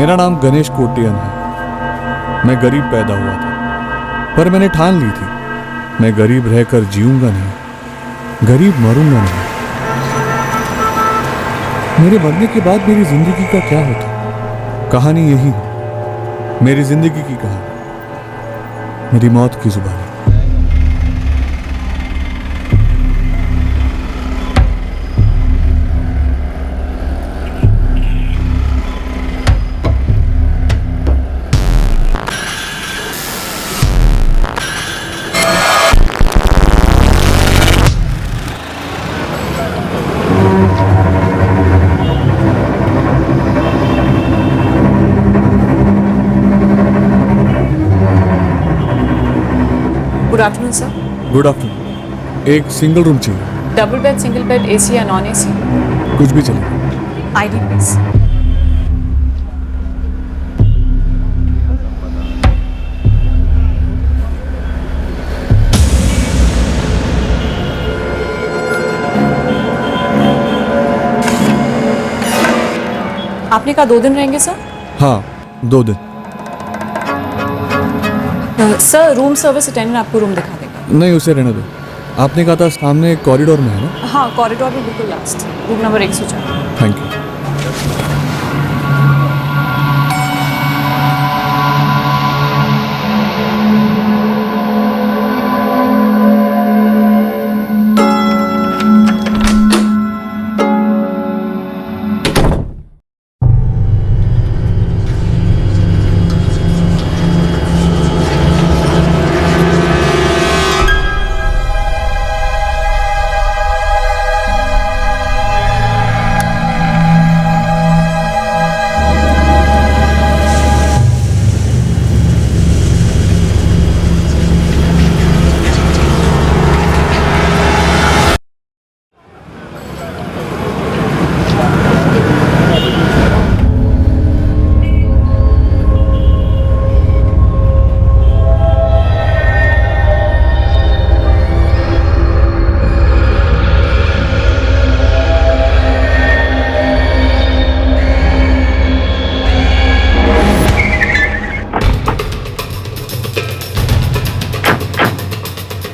मेरा नाम गणेश कोटियन है। मैं गरीब पैदा हुआ था, पर मैंने ठान ली थी मैं गरीब रहकर जीऊंगा नहीं, गरीब मरूंगा नहीं। मेरे मरने के बाद मेरी जिंदगी का क्या होता? कहानी यही है, मेरी जिंदगी की कहानी, मेरी मौत की जुबानी। Good afternoon sir. Good afternoon. एक सिंगल रूम चाहिए। Double bed, single bed, AC या नॉन एसी? कुछ भी चलेगा। ID please. आपने कहा 2 दिन रहेंगे सर? हाँ, 2 दिन। सर रूम सर्विस अटेंडेंट आपको रूम दिखा देगा। नहीं, उसे रहने दो। आपने कहा था सामने कॉरिडोर में है ना? हाँ, कॉरिडोर में बिल्कुल last, room number 104। Thank you.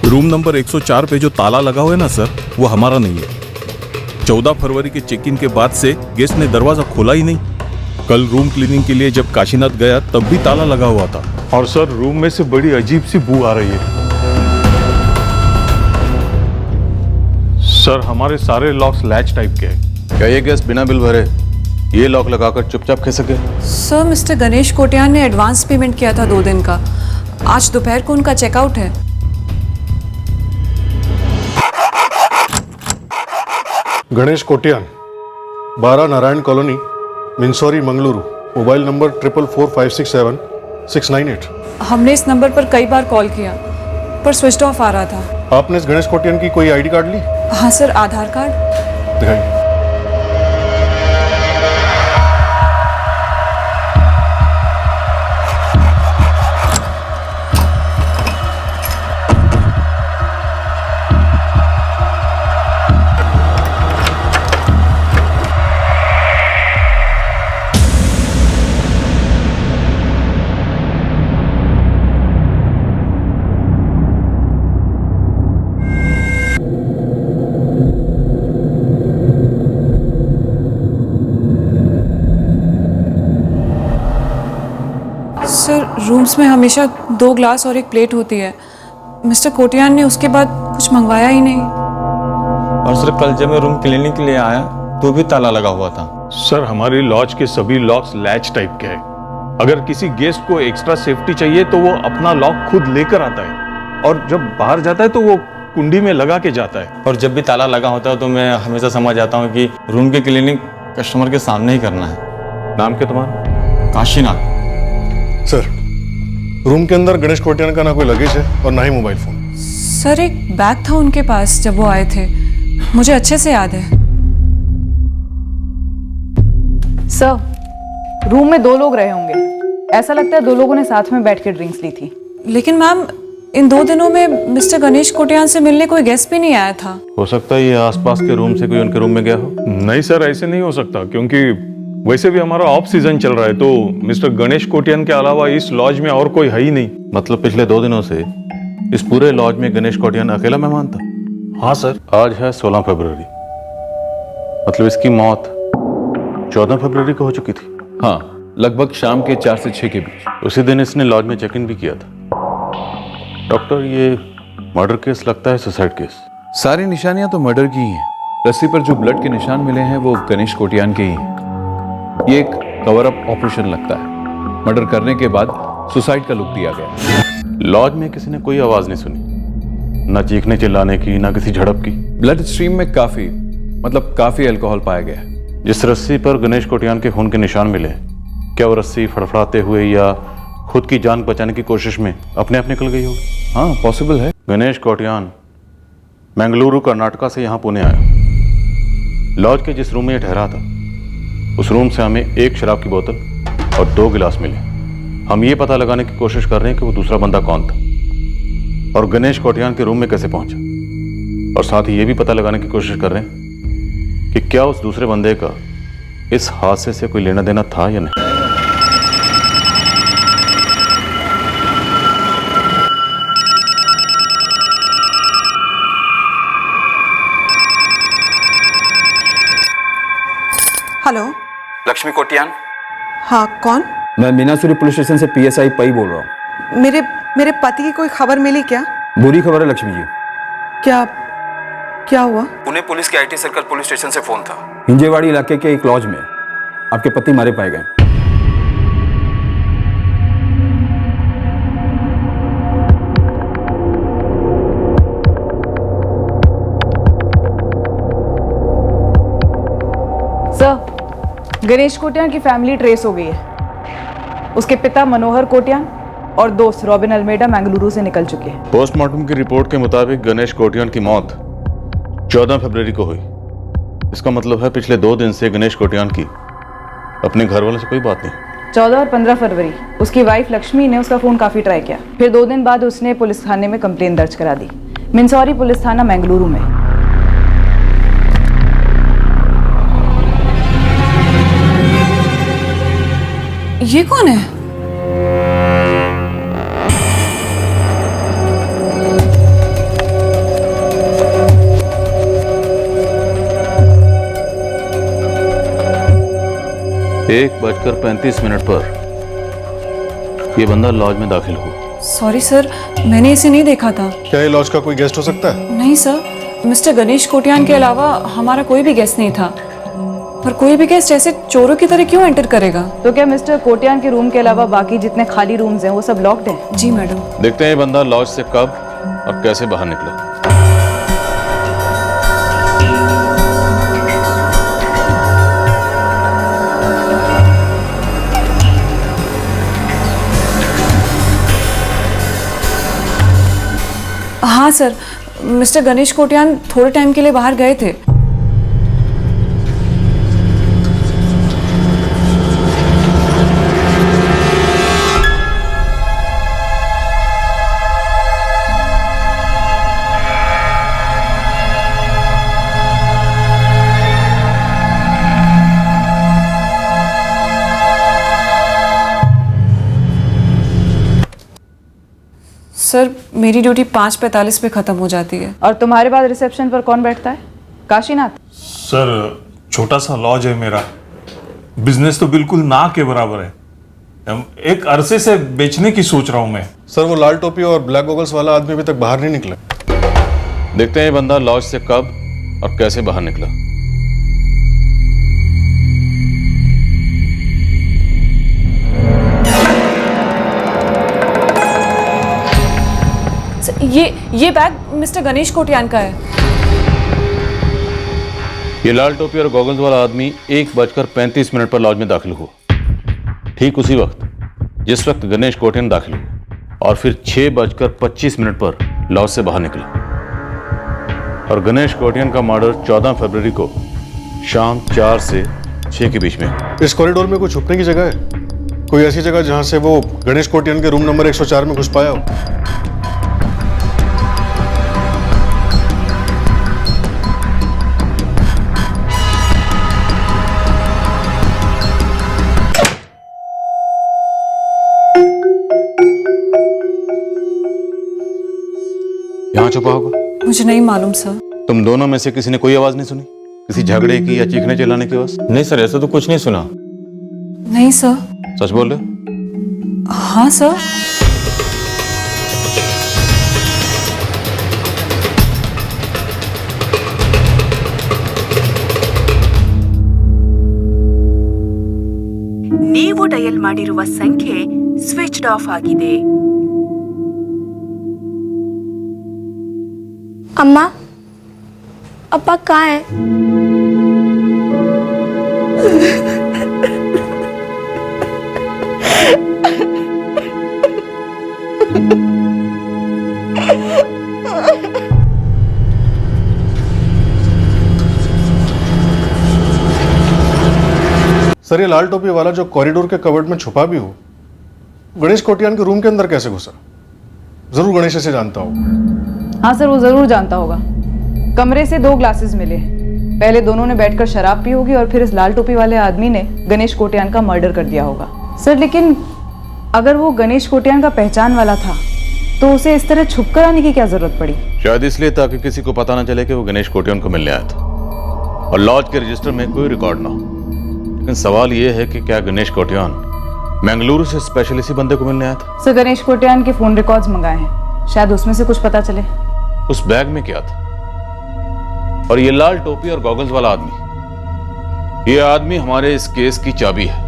Room number 104 पे जो ताला लगा हुआ है ना सर, वो हमारा नहीं है। 14 फरवरी के चेक इन के बाद से गेस्ट ने दरवाजा खोला ही नहीं। कल रूम क्लीनिंग के लिए जब काशीनाथ गया तब भी ताला लगा हुआ था। और सर रूम में से बड़ी अजीब सी बू आ रही है। सर हमारे सारे लॉक्स लैच टाइप के हैं। क्या ये गेस्ट बिना बिल भरे ये लॉक लगाकर चुपचाप खा सके? सर मिस्टर गणेश कोटियान ने एडवांस पेमेंट किया था 2 दिन का। आज दोपहर को उनका चेकआउट है। गणेश कोटियान, 12 नारायण कॉलोनी, मिंसौरी, मंगलुरु। मोबाइल नंबर 444567 हमने इस नंबर पर कई बार कॉल किया पर स्विच ऑफ आ रहा था। आपने इस गणेश कोटियान की कोई आईडी कार्ड ली? हाँ सर, आधार कार्ड। दिखाइए। सर रूम्स में हमेशा 2 ग्लास और 1 प्लेट होती है। मिस्टर कोटियान ने उसके बाद कुछ मंगवाया ही नहीं। और सर कल जब मैं रूम क्लीनिंग के लिए आया तो भी ताला लगा हुआ था। सर हमारी लॉज के सभी लॉक्स लैच टाइप के हैं। अगर किसी गेस्ट को एक्स्ट्रा सेफ्टी चाहिए तो वो अपना लॉक खुद लेकर आता है और जब बाहर जाता है तो वो कुंडी में लगा के जाता है। और जब भी ताला लगा होता है तो मैं हमेशा समझ जाता हूँ कि रूम की क्लीनिंग कस्टमर के सामने ही करना है। नाम क्या तुम्हारा? काशीनाथ। सर रूम के अंदर गणेश कोटियान का ना कोई लगेज है और ना ही मोबाइल फोन। सर एक बैग था उनके पास जब वो आए थे, मुझे अच्छे से याद है। सर रूम में 2 लोग रहे होंगे। ऐसा लगता है 2 लोगों ने साथ में बैठ के ड्रिंक्स ली थी। लेकिन मैम इन 2 दिनों में मिस्टर गणेश कोटियान से मिलने कोई गेस्ट भी नहीं आया था। हो सकता है ये आसपास के रूम से कोई उनके रूम में गया हो। नहीं सर, ऐसे नहीं हो सकता क्योंकि वैसे भी हमारा ऑफ सीजन चल रहा है, तो मिस्टर गणेश कोटियान के अलावा इस लॉज में और कोई है ही नहीं। मतलब पिछले 2 दिनों से इस पूरे लॉज में गणेश कोटियान अकेला मेहमान था। हाँ सर। आज है 16 फरवरी, मतलब इसकी मौत 14 फरवरी को हो चुकी थी। हाँ, लगभग शाम के 4 से 6 के बीच। उसी दिन इसने लॉज में चेक इन भी किया था। डॉक्टर, ये मर्डर केस लगता है सुसाइड केस। सारी निशानियां तो मर्डर की ही हैं। रस्सी पर जो ब्लड के निशान मिले हैं वो गणेश कोटियान के ही हैं। ये एक कवर अप ऑपरेशन लगता है। मर्डर करने के बाद सुसाइड का लुक दिया गया। लॉज में किसी ने कोई आवाज नहीं सुनी, ना चीखने चिल्लाने की, ना किसी झड़प की। ब्लड स्ट्रीम में काफी अल्कोहल पाया गया है। जिस रस्सी पर गणेश कोटियान के खून के निशान मिले, क्या वो रस्सी फड़फड़ाते हुए या खुद की जान बचाने की कोशिश में अपने आप निकल गई होगी? हाँ, पॉसिबल है। गणेश कोटियान बेंगलुरु कर्नाटका से यहाँ पुणे आया। लॉज के जिस रूम में ये ठहरा था, उस रूम से हमें 1 शराब की बोतल और 2 गिलास मिले। हम ये पता लगाने की कोशिश कर रहे हैं कि वो दूसरा बंदा कौन था और गणेश कोटियान के रूम में कैसे पहुंचा, और साथ ही ये भी पता लगाने की कोशिश कर रहे हैं कि क्या उस दूसरे बंदे का इस हादसे से कोई लेना देना था या नहीं। हेलो। लक्ष्मी कोटियान। हाँ, कौन? मैं मीनासुरी पुलिस स्टेशन से PSI पई बोल रहा हूँ। मेरे पति की कोई खबर मिली क्या? बुरी खबर है लक्ष्मी जी। क्या हुआ? पुणे पुलिस के IT सर्कल पुलिस स्टेशन से फोन था। हिंजेवाड़ी इलाके के एक लॉज में आपके पति मारे पाए गए। सर, गणेश कोटियान की फैमिली ट्रेस हो गई है। उसके पिता मनोहर कोटियान और दोस्त रॉबिन अल्मेडा बेंगलुरु से निकल चुके हैं। पोस्टमार्टम की रिपोर्ट के मुताबिक गणेश कोटियान की मौत 14 फरवरी को हुई। इसका मतलब है पिछले 2 दिन से गणेश कोटियान की अपने घर वालों से कोई बात नहीं। 14 और 15 फरवरी उसकी वाइफ लक्ष्मी ने उसका फोन काफी ट्राई किया। फिर 2 दिन बाद उसने पुलिस थाने में कंप्लेन दर्ज करा दी, मिंसौरी पुलिस थाना बेंगलुरु में। ये कौन है? एक 1:35 पर यह बंदा लॉज में दाखिल हुआ। सॉरी सर, मैंने इसे नहीं देखा था। क्या ये लॉज का कोई गेस्ट हो सकता है? नहीं सर, मिस्टर गणेश कोटियान के अलावा हमारा कोई भी गेस्ट नहीं था। पर कोई भी गेस्ट ऐसे चोरों की तरह क्यों एंटर करेगा? तो क्या मिस्टर कोटियान के रूम के अलावा बाकी जितने खाली रूम्स हैं वो सब लॉक्ड हैं? जी मैडम। देखते हैं ये बंदा लॉज से कब और कैसे बाहर निकला। हाँ सर, मिस्टर गणेश कोटियान थोड़े टाइम के लिए बाहर गए थे। सर, मेरी ड्यूटी 5:45 पे खत्म हो जाती है। और तुम्हारे बाद रिसेप्शन पर कौन बैठता है? काशीनाथ। सर, छोटा सा लॉज है मेरा, बिजनेस तो बिल्कुल ना के बराबर है। एक अरसे से बेचने की सोच रहा हूं मैं। सर, वो लाल टोपी और ब्लैक गॉगल्स वाला आदमी अभी तक बाहर नहीं निकला। देखते हैं ये बंदा लॉज से कब और कैसे बाहर निकला। ये बैग मिस्टर गणेश कोटियान का है। ये लाल टोपी और गॉगल्स वाला आदमी 1:35 पर लॉज में दाखिल हुआ, ठीक उसी वक्त जिस वक्त गणेश कोटियान दाखिल हुआ, और फिर 6:25 पर लॉज से बाहर निकला। और गणेश कोटियान का मर्डर 14 फरवरी को शाम 4 से 6 के बीच में। इस कॉरिडोर में कोई छुपने की जगह है? कोई ऐसी जगह जहां से वो गणेश कोटियान के रूम नंबर 104 में घुस पाया हो? यहाँ छुपा होगा। मुझे नहीं मालूम सर। तुम दोनों में से किसी ने कोई आवाज नहीं सुनी? किसी झगड़े की या चीखने चिल्लाने की आवाज? नहीं सर, ऐसा तो कुछ नहीं सुना। नहीं सर। सच बोल रहे हो? हाँ सर। ನೀವು ಡಯಲ್ ಮಾಡಿರುವ ಸಂಖ್ಯೆ ಸ್ವಿಚ್ಡ್ ಆಫ್ ಆಗಿದೆ. अम्मा, अप्पा कहाँ है? सर, ये लाल टोपी वाला जो कॉरिडोर के कवर्ड में छुपा भी हो, गणेश कोटियान के रूम के अंदर कैसे घुसा? जरूर गणेश इसे जानता होगा। हाँ सर, वो जरूर जानता होगा। कमरे से 2 ग्लासेस मिले। पहले दोनों ने बैठकर शराब पी होगी और फिर इस लाल टोपी वाले आदमी ने गणेश कोटियान का मर्डर कर दिया होगा। सर, लेकिन अगर वो गणेश कोटियान का पहचान वाला था तो उसे इस तरह छुप कर आने की क्या जरूरत पड़ी? शायद इसलिए ताकि किसी को पता ना चले कि वो गणेश कोटियान को मिलने आया था और लॉज के रजिस्टर में कोई रिकॉर्ड ना हो। लेकिन सवाल ये है कि क्या गणेश कोटियान मंगलुरु से स्पेशल इसी बंदे को मिलने आया था? सर, गणेश कोटियान के फोन रिकॉर्ड्स मंगाए हैं, शायद उसमें से कुछ पता चले। उस बैग में क्या था? और ये लाल टोपी और गॉगल्स वाला आदमी, ये आदमी हमारे इस केस की चाबी है।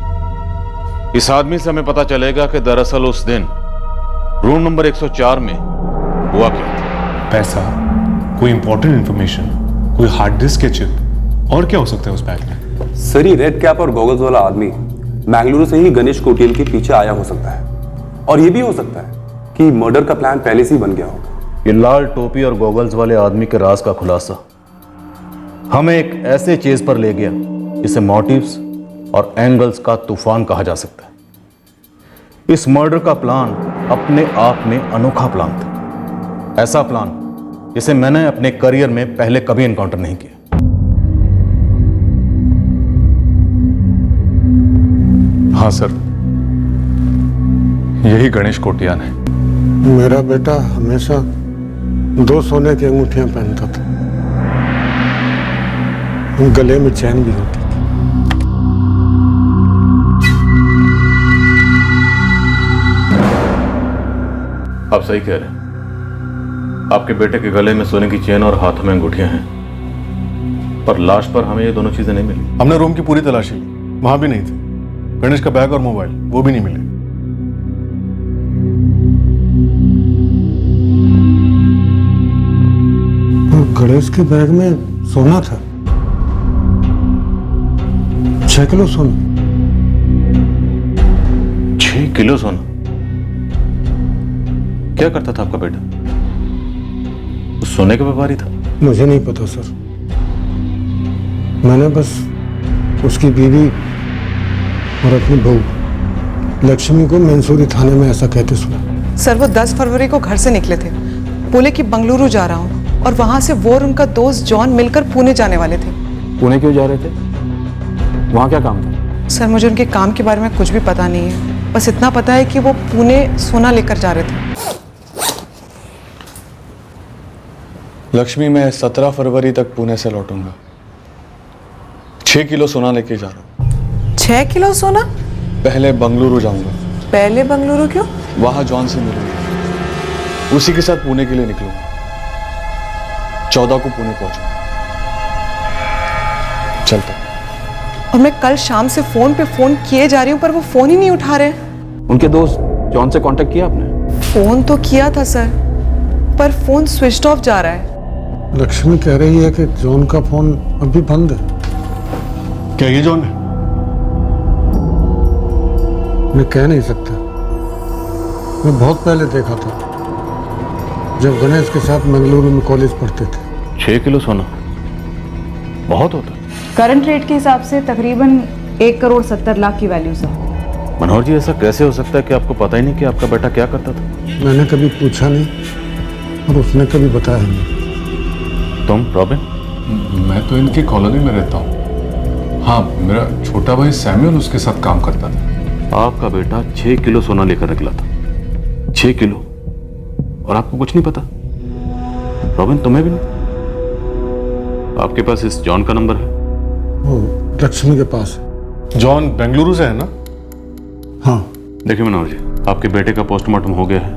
इस आदमी से हमें पता चलेगा कि दरअसल उस दिन रूम नंबर 104 में हुआ क्या था। पैसा, कोई इंपॉर्टेंट इंफॉर्मेशन, कोई हार्ड डिस्क के चिप, और क्या हो सकता है उस बैग में? सर, ये रेड कैप और गॉगल्स वाला आदमी मैंगलुरु से ही गणेश कोटियान के पीछे आया हो सकता है। और ये भी हो सकता है कि मर्डर का प्लान पहले से ही बन गया होगा। ये लाल टोपी और गॉगल्स वाले आदमी के राज का खुलासा हमें एक ऐसे चेज पर ले गया जिसे मोटिव्स और एंगल्स का तूफान कहा जा सकता है। इस मर्डर का प्लान अपने आप में अनोखा प्लान था। ऐसा प्लान जिसे मैंने अपने करियर में पहले कभी एनकाउंटर नहीं किया। हाँ सर, यही गणेश कोटियान है। मेरा बेटा हमेशा 2 सोने की अंगूठियां पहनता था, गले में चैन भी होती थी। आप सही कह रहे हैं। आपके बेटे के गले में सोने की चेन और हाथों में अंगूठियां हैं, पर लाश पर हमें ये दोनों चीजें नहीं मिली। हमने रूम की पूरी तलाशी ली, वहां भी नहीं थे। गणेश का बैग और मोबाइल, वो भी नहीं मिले। गणेश के बैग में सोना था, 6 किलो सोना। 6 किलो सोना? क्या करता था आपका बेटा? वो सोने का व्यापारी था? मुझे नहीं पता सर, मैंने बस उसकी बीवी और अपनी बहू लक्ष्मी को मंसूरी थाने में ऐसा कहते सुना। सर, वो 10 फरवरी को घर से निकले थे, बोले कि बंगलुरु जा रहा हूँ, और वहां से वो और उनका दोस्त जॉन मिलकर पुणे जाने वाले थे। पुणे क्यों जा रहे थे? वहाँ क्या काम था? सर, मुझे उनके काम के बारे में कुछ भी पता नहीं है, बस इतना पता है कि वो पुणे सोना लेकर जा रहे थे। लक्ष्मी, मैं 17 फरवरी तक पुणे से लौटूंगा। 6 किलो सोना लेके जा रहा हूँ। 6 किलो सोना? पहले बंगलुरु जाऊंगा। पहले बंगलुरु क्यों? वहां जॉन से मिलूंगा, उसी के साथ पुणे के लिए निकलूंगा। 14 को पुणे पहुंचूंगा। चलता। और मैं कल शाम से फोन पे फोन किए जा रही हूँ, पर वो फोन ही नहीं उठा रहे। उनके दोस्त जॉन से कांटेक्ट किया आपने? फोन तो किया था सर, पर फोन स्विच ऑफ जा रहा है। लक्ष्मी कह रही है कि जॉन का फोन अभी बंद है। क्या ये जॉन है? मैं कह नहीं सकता, मैं बहुत पहले देखा था, जब गणेश के साथ मंगलुरु में कॉलेज पढ़ते थे। 6 किलो सोना बहुत होता है। करंट रेट के हिसाब से तकरीबन 1 करोड़ 70 लाख की वैल्यू सर। मनोहर जी, ऐसा कैसे हो सकता है कि आपको पता ही नहीं कि आपका बेटा क्या करता था? मैंने कभी पूछा नहीं और उसने कभी बताया नहीं। तुम रॉबिन? मैं तो इनकी कॉलोनी में रहता हूँ। हाँ, मेरा छोटा भाई सैमुअल उसके साथ काम करता था। आपका बेटा 6 किलो सोना लेकर निकला था। 6 किलो, और आपको कुछ नहीं पता? रॉबिन, तुम्हें भी नहीं? आपके पास इस जॉन का नंबर है? वो लक्ष्मी के पास है। जॉन बेंगलुरु से है ना? हाँ। देखिए मनोहर जी, आपके बेटे का पोस्टमार्टम हो गया है,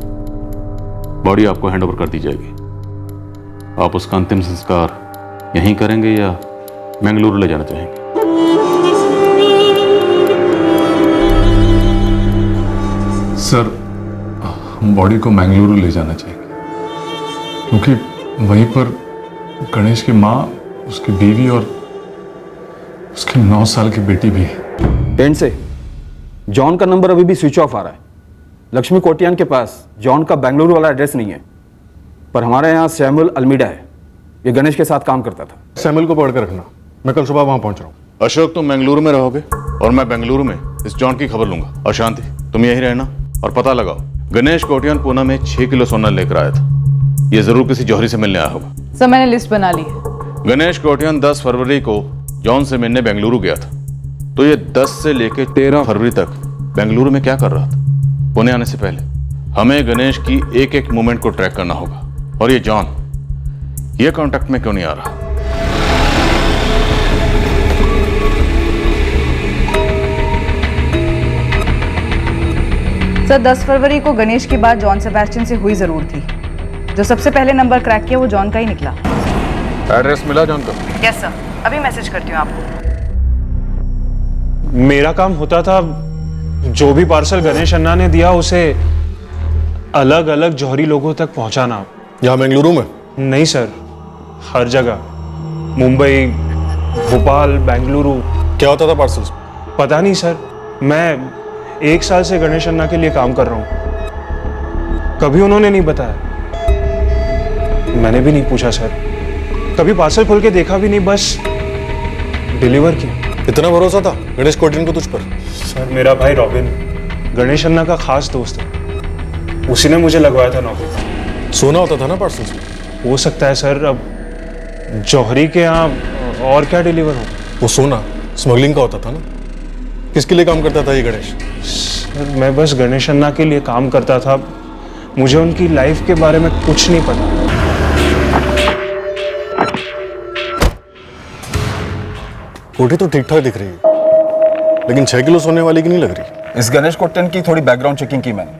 बॉडी आपको हैंड ओवर कर दी जाएगी। आप उसका अंतिम संस्कार यहीं करेंगे या बेंगलुरु ले जाना चाहेंगे? सर, बॉडी को बेंगलुरु ले जाना चाहिए, क्योंकि वहीं पर गणेश की माँ, उसकी बीवी और उसकी 9 साल की बेटी भी है। एंड से जॉन का नंबर अभी भी स्विच ऑफ आ रहा है। लक्ष्मी कोटियान के पास जॉन का बेंगलुरु वाला एड्रेस नहीं है, पर हमारे यहाँ सैमुअल अल्मीडा है, ये गणेश के साथ काम करता था। सैमुअल को पकड़ कर रखना, मैं कल सुबह वहां पहुंच रहा हूँ। अशोक, तुम बेंगलुरु में रहोगे और मैं बेंगलुरु में इस जॉन की खबर लूंगा। और शांति, तुम यहीं रहना और पता लगाओ गणेश कोटियान पूना में 6 किलो सोना लेकर आया था। ये जरूर किसी जौहरी से मिलने आया होगा। सर मैंने लिस्ट बना ली है। गणेश कोटियान 10 फरवरी को जॉन से मिलने बेंगलुरु गया था, तो ये 10 से लेकर 13 फरवरी तक बेंगलुरु में क्या कर रहा था? पुणे आने से पहले हमें गणेश की एक एक मूवमेंट को ट्रैक करना होगा। और ये जॉन, ये कांटेक्ट में क्यों नहीं आ रहा? सर 10 फरवरी को गणेश की बात जॉन सेबेस्टियन से हुई जरूर थी। जो सबसे पहले नंबर क्रैक किया वो जॉन का ही निकला। एड्रेस मिला जॉन का? यस सर, अभी मैसेज करती हूँ आपको। मेरा काम होता था जो भी पार्सल गणेश अन्ना ने दिया उसे अलग अलग जौहरी लोगों तक पहुंचाना। यहाँ बेंगलुरु में? नहीं सर, हर जगह, मुंबई, भोपाल, बेंगलुरु। क्या होता था पार्सल्स? पता नहीं सर, मैं 1 साल से गणेश अन्ना के लिए काम कर रहा हूँ, कभी उन्होंने नहीं बताया, मैंने भी नहीं पूछा सर, कभी पार्सल खोल के देखा भी नहीं, बस डिलीवर किया। इतना भरोसा था गणेश कोटियान को तुझ पर? सर मेरा भाई रॉबिन गणेश अन्ना का खास दोस्त है, उसी ने मुझे लगवाया था नौकरी। सोना होता था ना पार्सल्स में? हो सकता है सर, अब जौहरी के यहाँ और क्या डिलीवर हो? वो सोना स्मगलिंग का होता था ना? किसके लिए काम करता था ये गणेश? सर मैं बस गणेश अन्ना के लिए काम करता था, मुझे उनकी लाइफ के बारे में कुछ नहीं पता। कोठी तो ठीक ठाक दिख रही है, लेकिन 6 किलो सोने वाली की नहीं लग रही। इस गणेश कोटियान की थोड़ी बैकग्राउंड चेकिंग की मैंने।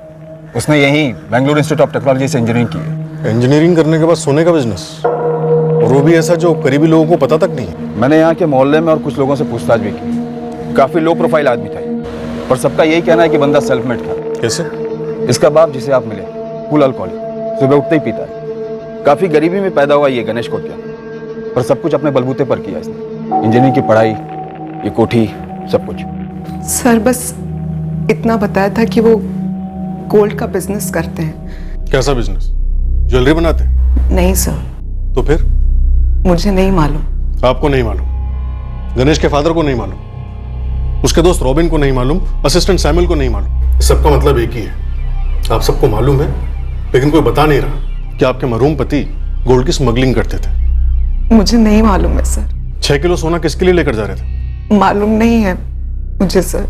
उसने यहीं बेंगलुरु इंस्टीट्यूट ऑफ टेक्नोलॉजी से इंजीनियरिंग की है। इंजीनियरिंग करने के बाद सोने का बिजनेस, और वो भी ऐसा जो करीबी लोगों को पता तक नहीं है। मैंने यहाँ के मोहल्ले में और कुछ लोगों से पूछताछ भी की, काफी लो प्रोफाइल आदमी था, पर सबका यही कहना है कि बंदा सेल्फ मेड था। कैसे? इसका बाप जिसे आप मिले, फुल अल्कोहलिक, सुबह उठते ही पीता है। काफी गरीबी में पैदा हुआ ये गणेश कोटियान, पर सब कुछ अपने बलबूते पर किया इसने। इंजीनियरिंग की पढ़ाई, ये कोठी, सब कुछ। सर बस इतना बताया था कि वो गोल्ड का बिजनेस करते हैं। कैसा बिजनेस? ज्वेलरी बनाते हैं? नहीं सर। तो फिर? मुझे नहीं मालूम। आपको नहीं मालूम? गणेश के फादर को नहीं मालूम? उसके दोस्त रॉबिन को नहीं मालूम? असिस्टेंट सैमुअल को नहीं मालूम? सबका मतलब एक ही है, आप सबको मालूम है, लेकिन कोई बता नहीं रहा कि आपके मरहूम पति गोल्ड की स्मगलिंग करते थे। मुझे नहीं मालूम है सर। 6 किलो सोना किसके लिए लेकर जा रहे थे? मालूम नहीं है मुझे सर,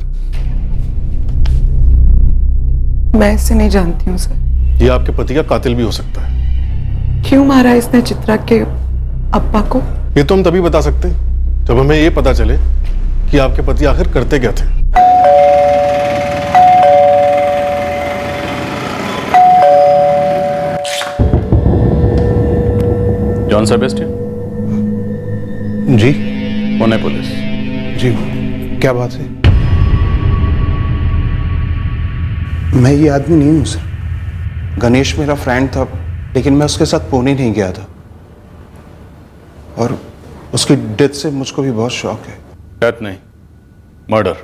मैं इसे नहीं जानती हूँ सर। ये आपके पति का कातिल भी हो सकता है। क्यों मारा इसने चित्रा के अप्पा को? ये तो हम तभी बता सकते हैं जब हमें ये पता चले कि आपके पति आखिर करते क्या थे। जॉन सेबेस्टियन जी? पुणे पुलिस। जी, क्या बात है? मैं ये आदमी नहीं हूं सर। गणेश मेरा फ्रेंड था, लेकिन मैं उसके साथ पुणे नहीं गया था, और उसकी डेथ से मुझको भी बहुत शौक है। डेथ नहीं, मर्डर।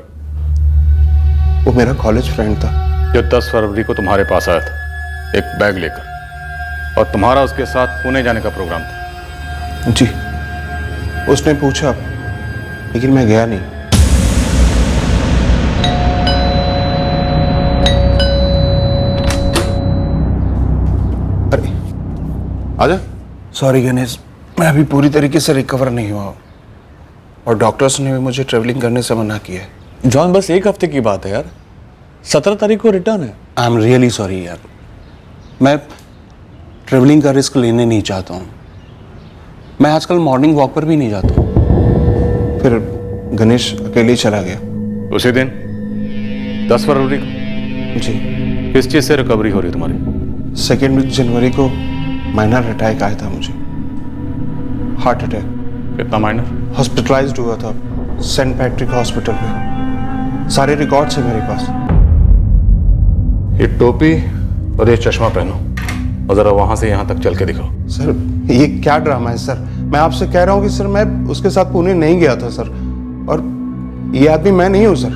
वो मेरा कॉलेज फ्रेंड था जो 10 फरवरी को तुम्हारे पास आया था एक बैग लेकर, और तुम्हारा उसके साथ पुणे जाने का प्रोग्राम था। जी, उसने पूछा, लेकिन मैं गया नहीं। अरे आजा। सॉरी गणेश, मैं अभी पूरी तरीके से रिकवर नहीं हुआ हूँ, और डॉक्टर्स ने भी मुझे ट्रेवलिंग करने से मना किया है। जॉन, बस 1 हफ्ते की बात है यार, 17 तारीख को रिटर्न है। आई एम रियली सॉरी यार, मैं ट्रेवलिंग का रिस्क लेने नहीं चाहता हूँ। मैं आजकल मॉर्निंग वॉक पर भी नहीं जाता हूँ। फिर गणेश अकेले ही चला गया। उसी दिन 10 फरवरी को? जी। किस चीज़ से रिकवरी हो रही तुम्हारी? 2 जनवरी को माइनर अटैक आया था मुझे, हार्ट अटैक। कितना माइनर? हॉस्पिटलाइज्ड हुआ था सेंट पैट्रिक हॉस्पिटल में। सारे रिकॉर्ड्स हैं मेरे पास। ये टोपी और ये चश्मा पहनो और जरा वहां से यहाँ तक चल के दिखाओ। सर ये क्या ड्रामा है सर? मैं आपसे कह रहा हूँ कि सर मैं उसके साथ पुणे नहीं गया था सर, और ये आदमी मैं नहीं हूँ सर।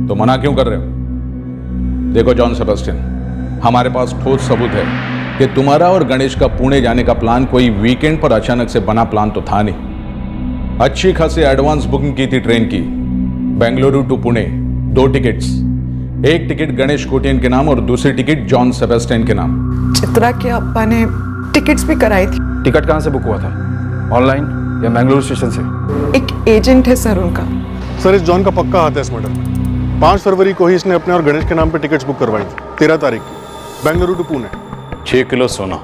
तो मना क्यों कर रहे हो? देखो जॉन सेबेस्टियन, हमारे पास ठोस सबूत है कि तुम्हारा और गणेश का पुणे जाने का प्लान कोई वीकेंड पर अचानक से बना प्लान तो था नहीं। अच्छी खासी एडवांस बुकिंग की थी ट्रेन की, बेंगलुरु टू पुणे, 2 टिकट्स। एक टिकट गणेश कोटियन के नाम और दूसरी टिकट जॉन सेबेस्टियन के नाम। चित्रा के अप्पा ने टिकट्स भी कराई थी। टिकट कहाँ से बुक हुआ था? ऑनलाइन या मैंगलोर स्टेशन से? एक एजेंट है सर उनका। सर इस जॉन का पक्का हाथ है इस मर्डर में। 5 फरवरी को ही इसने अपने और गणेश के नाम पे टिकट्स बुक करवाई थी, 13 तारीख की, बेंगलुरु टू पुणे। 6 किलो सोना,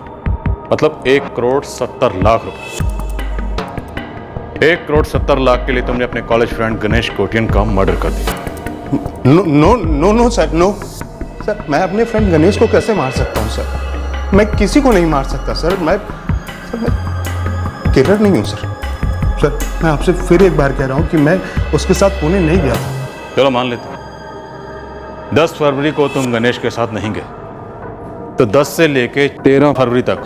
मतलब 1,70,00,000 रुपए। 1,70,00,000 के लिए तुमने अपने कॉलेज फ्रेंड गणेश कोटियन का मर्डर कर दिया। No no no no sir, no sir. मैं अपने फ्रेंड गणेश को कैसे मार सकता हूँ सर? मैं किसी को नहीं मार सकता सर। मैं किलर नहीं हूँ सर। सर मैं आपसे फिर एक बार कह रहा हूँ कि मैं उसके साथ पुणे नहीं गया था। चलो मान लेते हैं 10 फरवरी को तुम गणेश के साथ नहीं गए, तो 10 से लेके 13 फरवरी तक,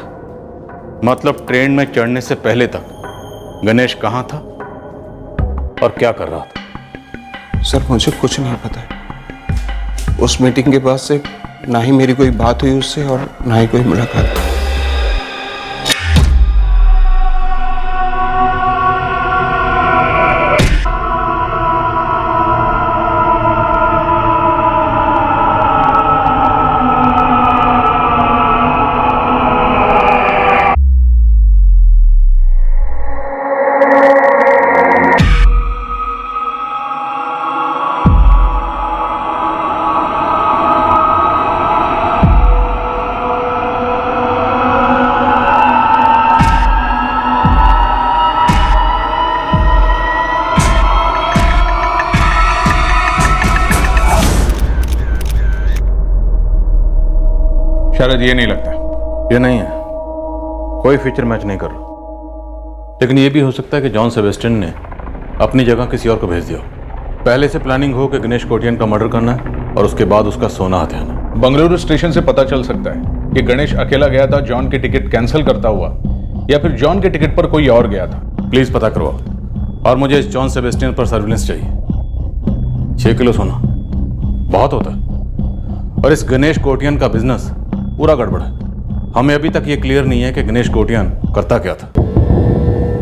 मतलब ट्रेन में चढ़ने से पहले तक गणेश कहाँ था और क्या कर रहा था? सर मुझे कुछ नहीं पता है। उस मीटिंग के बाद से ना ही मेरी कोई बात हुई उससे और ना ही कोई मुलाकात। शायद ये नहीं लगता। ये नहीं है, कोई फीचर मैच नहीं कर रहा। लेकिन ये भी हो सकता है कि जॉन सेबेस्टियन ने अपनी जगह किसी और को भेज दिया। पहले से प्लानिंग हो कि गणेश कोटियन का मर्डर करना है और उसके बाद उसका सोना हथियाना। बंगलुरु स्टेशन से पता चल सकता है कि गणेश अकेला गया था जॉन की टिकट कैंसिल करता हुआ, या फिर जॉन के टिकट पर कोई और गया था। प्लीज पता करवाओ, और मुझे इस जॉन सेबेस्टियन पर सर्विलेंस चाहिए। 6 किलो सोना बहुत होता है, और इस गणेश कोटियन का बिजनेस पूरा गड़बड़ है। हमें अभी तक ये क्लियर नहीं है कि गणेश कोटियन करता क्या था।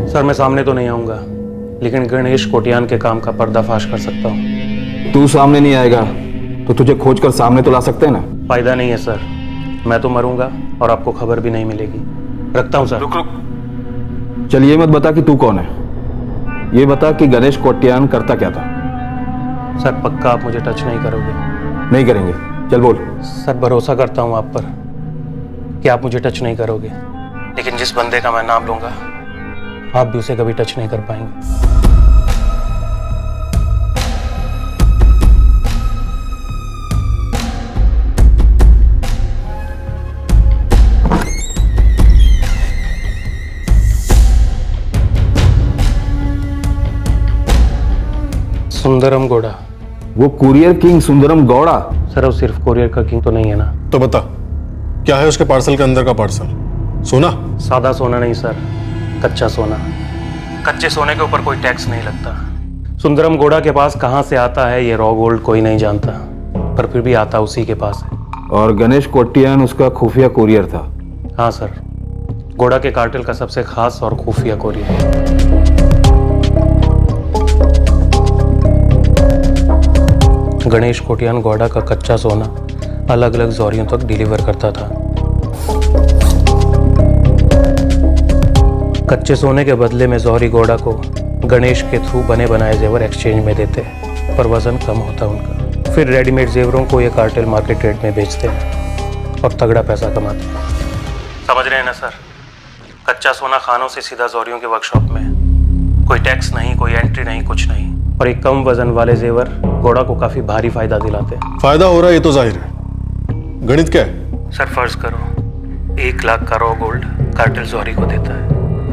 सर मैं सामने तो नहीं आऊंगा, लेकिन गणेश कोटियन के काम का पर्दाफाश कर सकता हूँ। तू सामने नहीं आएगा तो तुझे खोज कर सामने तो ला सकते हैं ना। फायदा नहीं है सर, मैं तो मरूंगा और आपको खबर भी नहीं मिलेगी। रखता हूँ सर। रुक रुक, चल ये मत बता कि तू कौन है, ये बता कि गणेश कोटियन करता क्या था। सर पक्का आप मुझे टच नहीं करोगे? नहीं करेंगे, चल बोल। सर भरोसा करता हूँ आप पर कि आप मुझे टच नहीं करोगे, लेकिन जिस बंदे का मैं नाम लूंगा आप भी उसे कभी टच नहीं कर पाएंगे। सुंदरम गौड़ा। वो courier king Sundaram Gowda? Sir वो सिर्फ कुरियर का किंग तो नहीं है ना। तो बता क्या है उसके पार्सल के अंदर का पार्सल? सोना? सादा सोना नहीं सर, कच्चा सोना। कच्चे सोने के ऊपर कोई टैक्स नहीं लगता। सुंदरम गौड़ा के पास कहाँ से आता है ये रॉ गोल्ड कोई नहीं जानता, पर फिर भी आता उसी के पास है। और गणेश कोटियन उसका खुफिया कुरियर था? हाँ सर, गौड़ा के कार्टेल का सबसे खास और खुफिया कुरियर। गणेश कोटियन गौड़ा का कच्चा सोना अलग अलग जौहरियों तक डिलीवर करता था। कच्चे सोने के बदले में जौहरी गौड़ा को गणेश के थ्रू बने बनाए जेवर एक्सचेंज में देते, पर वजन कम होता उनका। फिर रेडीमेड जेवरों को ये कार्टेल मार्केट रेट में बेचते और तगड़ा पैसा कमाते। समझ रहे हैं ना सर, कच्चा सोना खानों से सीधा जौहरियों के वर्कशॉप में, कोई टैक्स नहीं, कोई एंट्री नहीं, कुछ नहीं। और एक कम वजन वाले जेवर घोड़ा को काफी भारी फायदा दिलाते हैं। फायदा हो रहा है ये तो जाहिर है, गणित क्या है? सर फर्ज करो 1 लाख का रॉ गोल्ड कार्टेल जौहरी को देता है,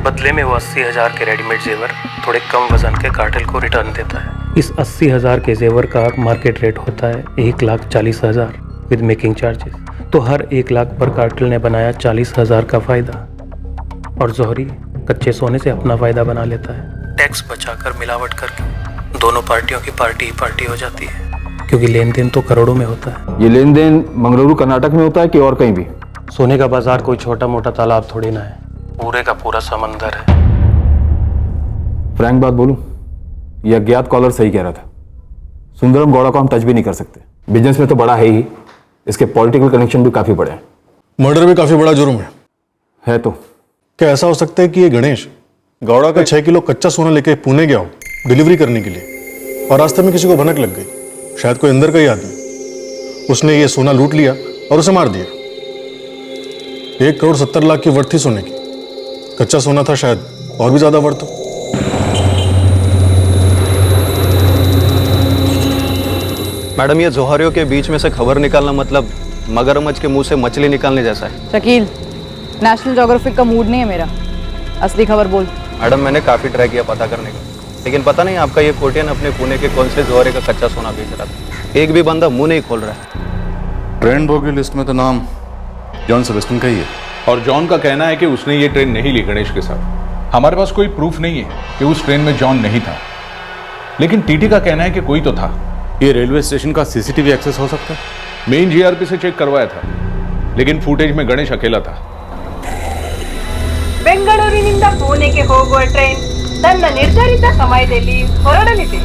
बदले में वो 80,000 के रेडीमेड जेवर थोड़े कम वजन के कार्टेल को रिटर्न देता है। इस 80,000 के जेवर का मार्केट रेट होता है 1,40,000 विद मेकिंग चार्जेस। तो हर 1 लाख पर कार्टेल ने बनाया 40,000 का फायदा, और जौहरी कच्चे सोने से अपना फायदा बना लेता है। टैक्स बचाकर मिलावट करके दोनों पार्टियों की पार्टी ही पार्टी हो जाती है, क्योंकि लेन देन तो करोड़ों में होता है। ये लेन देन मंगलुरु कर्नाटक में होता है कि और कहीं भी? सोने का बाजार कोई छोटा मोटा तालाब थोड़ी ना है, पूरे का पूरा समंदर है। फ्रैंक बात बोलूं, ये अज्ञात कॉलर सही कह रहा था। सुंदरम गौड़ा को हम टच भी नहीं कर सकते। बिजनेस में तो बड़ा है ही, इसके पॉलिटिकल कनेक्शन भी काफी बड़े हैं। मर्डर भी काफी बड़ा जुर्म है तो क्या ऐसा हो सकता है कि ये गणेश गौड़ा का 6 किलो कच्चा सोना लेके पुणे गया हो डिलीवरी करने के लिए, और रास्ते में किसी को भनक लग गई, शायद कोई अंदर का ही आदमी, उसने ये सोना लूट लिया और उसे मार दिया। 1,70,00,000 की वर्थ थी सोने की, कच्चा सोना था, शायद और भी ज्यादा वर्थ हो। मैडम, ये जौहरियों के बीच में से खबर निकालना मतलब मगरमच्छ के मुंह से मछली निकालने जैसा है। शकील, नेशनल ज्योग्राफिक का मूड नहीं है मेरा, असली खबर बोल। मैडम, मैंने काफ़ी ट्राई किया पता करने का, लेकिन पता नहीं आपका ये कोटियन अपने पुणे के कौन से जौहरी का कच्चा सोना बेच रहा था। एक भी बंदा मुंह नहीं खोल रहा है। ट्रेन बोगी लिस्ट में तो नाम जॉन सेबेस्टियन का ही है, और जॉन का कहना है कि उसने ये ट्रेन नहीं ली गणेश के साथ। हमारे पास कोई प्रूफ नहीं है कि उस ट्रेन में जॉन नहीं था, लेकिन टीटी का कहना है कि कोई तो था। ये रेलवे स्टेशन का सीसीटीवी एक्सेस हो सकता है? मेन जीआरपी से चेक करवाया था, लेकिन फुटेज में गणेश अकेला था। ಬೆಂಗಳೂರಿನಿಂದ ಪುಣೆಗೆ ಹೋಗುವ ಟ್ರೈನ್ ತನ್ನ ನಿರ್ಧಾರಿತ ಸಮಯದಲ್ಲಿ ಹೊರಡಲಿದೆ।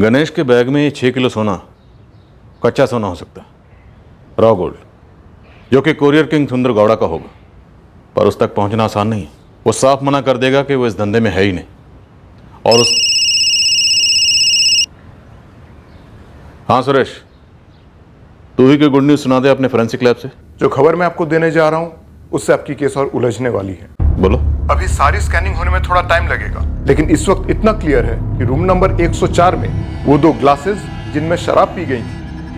गणेश के बैग में 6 किलो सोना कच्चा सोना हो सकता है, रॉ गोल्ड, जो कि कोरियर किंग सुंदर गौड़ा का होगा, पर उस तक पहुंचना आसान नहीं है। वो साफ मना कर देगा कि वो इस धंधे में है ही नहीं। और उस हाँ सुरेश, तू ही कोई गुड न्यूज़ सुना दे अपने फोरेंसिक लैब से। जो खबर मैं आपको देने जा रहा हूं उससे आपकी केस और उलझने वाली है। बोलो। अभी सारी स्कैनिंग होने में थोड़ा टाइम लगेगा, लेकिन इस वक्त इतना क्लियर है कि रूम नंबर 104 में वो 2 ग्लासेस जिनमें शराब पी गई थी,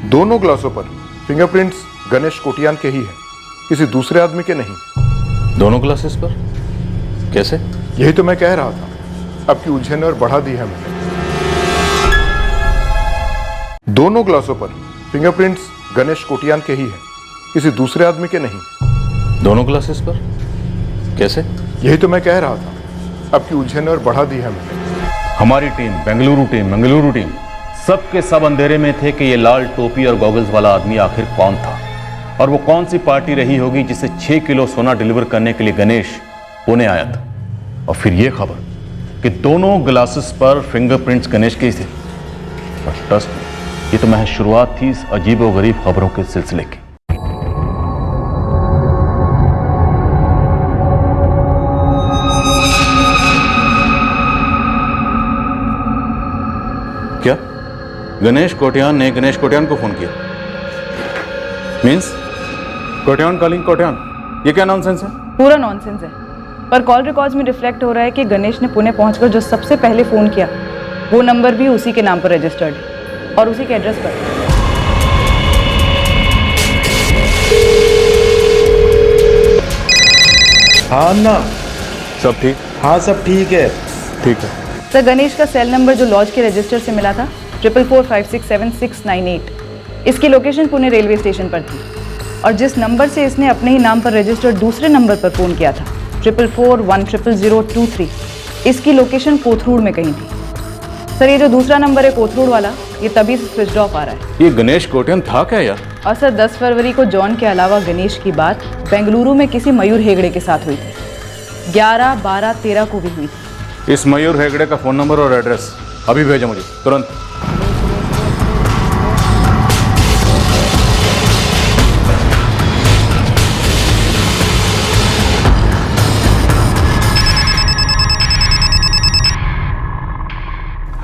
दोनों ग्लासों पर फिंगरप्रिंट्स गणेश कोटियान के ही हैं, किसी दूसरे आदमी के नहीं। दोनों ग्लासेस पर कैसे? यही तो मैं कह रहा था, आपकी उलझन और बढ़ा दी है मैंने। दोनों ग्लासों पर फिंगरप्रिंट्स गणेश कोटियान के ही हैं, किसी दूसरे आदमी के नहीं। दोनों ग्लासेस पर कैसे? यही तो मैं कह रहा था, आपकी उलझन और बढ़ा दी है मैंने। हमारी टीम, बेंगलुरु टीम सब के सब अंधेरे में थे कि ये लाल टोपी और गॉगल्स वाला आदमी आखिर कौन था, और वो कौन सी पार्टी रही होगी जिसे 6 किलो सोना डिलीवर करने के लिए गणेश पुणे आया था। और फिर ये खबर कि दोनों ग्लासेस पर फिंगरप्रिंट्स गणेश के ही थे। और ट्रस्ट मी, ये तो महज शुरुआत थी इस अजीब और गरीब खबरों के सिलसिले की। क्या गणेश कोटियान ने गणेश कोटियान को फोन किया? मींस कोटियान कॉलिंग कोटियान, ये क्या नॉनसेंस है? पूरा नॉनसेंस है, पर कॉल रिकॉर्ड्स में रिफ्लेक्ट हो रहा है कि गणेश ने पुणे पहुंचकर जो सबसे पहले फोन किया वो नंबर भी उसी के नाम पर रजिस्टर्ड है और उसी के एड्रेस पर। हाँ ना, सब ठीक? हाँ सब ठीक है। ठीक है सर, गणेश का सेल नंबर जो लॉज के रजिस्टर से मिला था 4445676698, इसकी लोकेशन पुणे रेलवे स्टेशन पर थी, और जिस नंबर से इसने अपने ही नाम पर रजिस्टर्ड दूसरे नंबर पर फ़ोन किया था 4441000023, इसकी लोकेशन कोथरूड में कहीं थी। सर, ये जो दूसरा नंबर है कोथरूड वाला, ये तभी से स्विच ऑफ आ रहा है। ये गणेश कोटियान था क्या यार? और सर 10 फरवरी को जॉन के अलावा गणेश की बात बेंगलुरु में किसी मयूर हेगड़े के साथ हुई थी, 11, 12, 13 को भी हुई थी। इस मयूर हेगड़े का फोन नंबर और एड्रेस अभी भेजो मुझे तुरंत।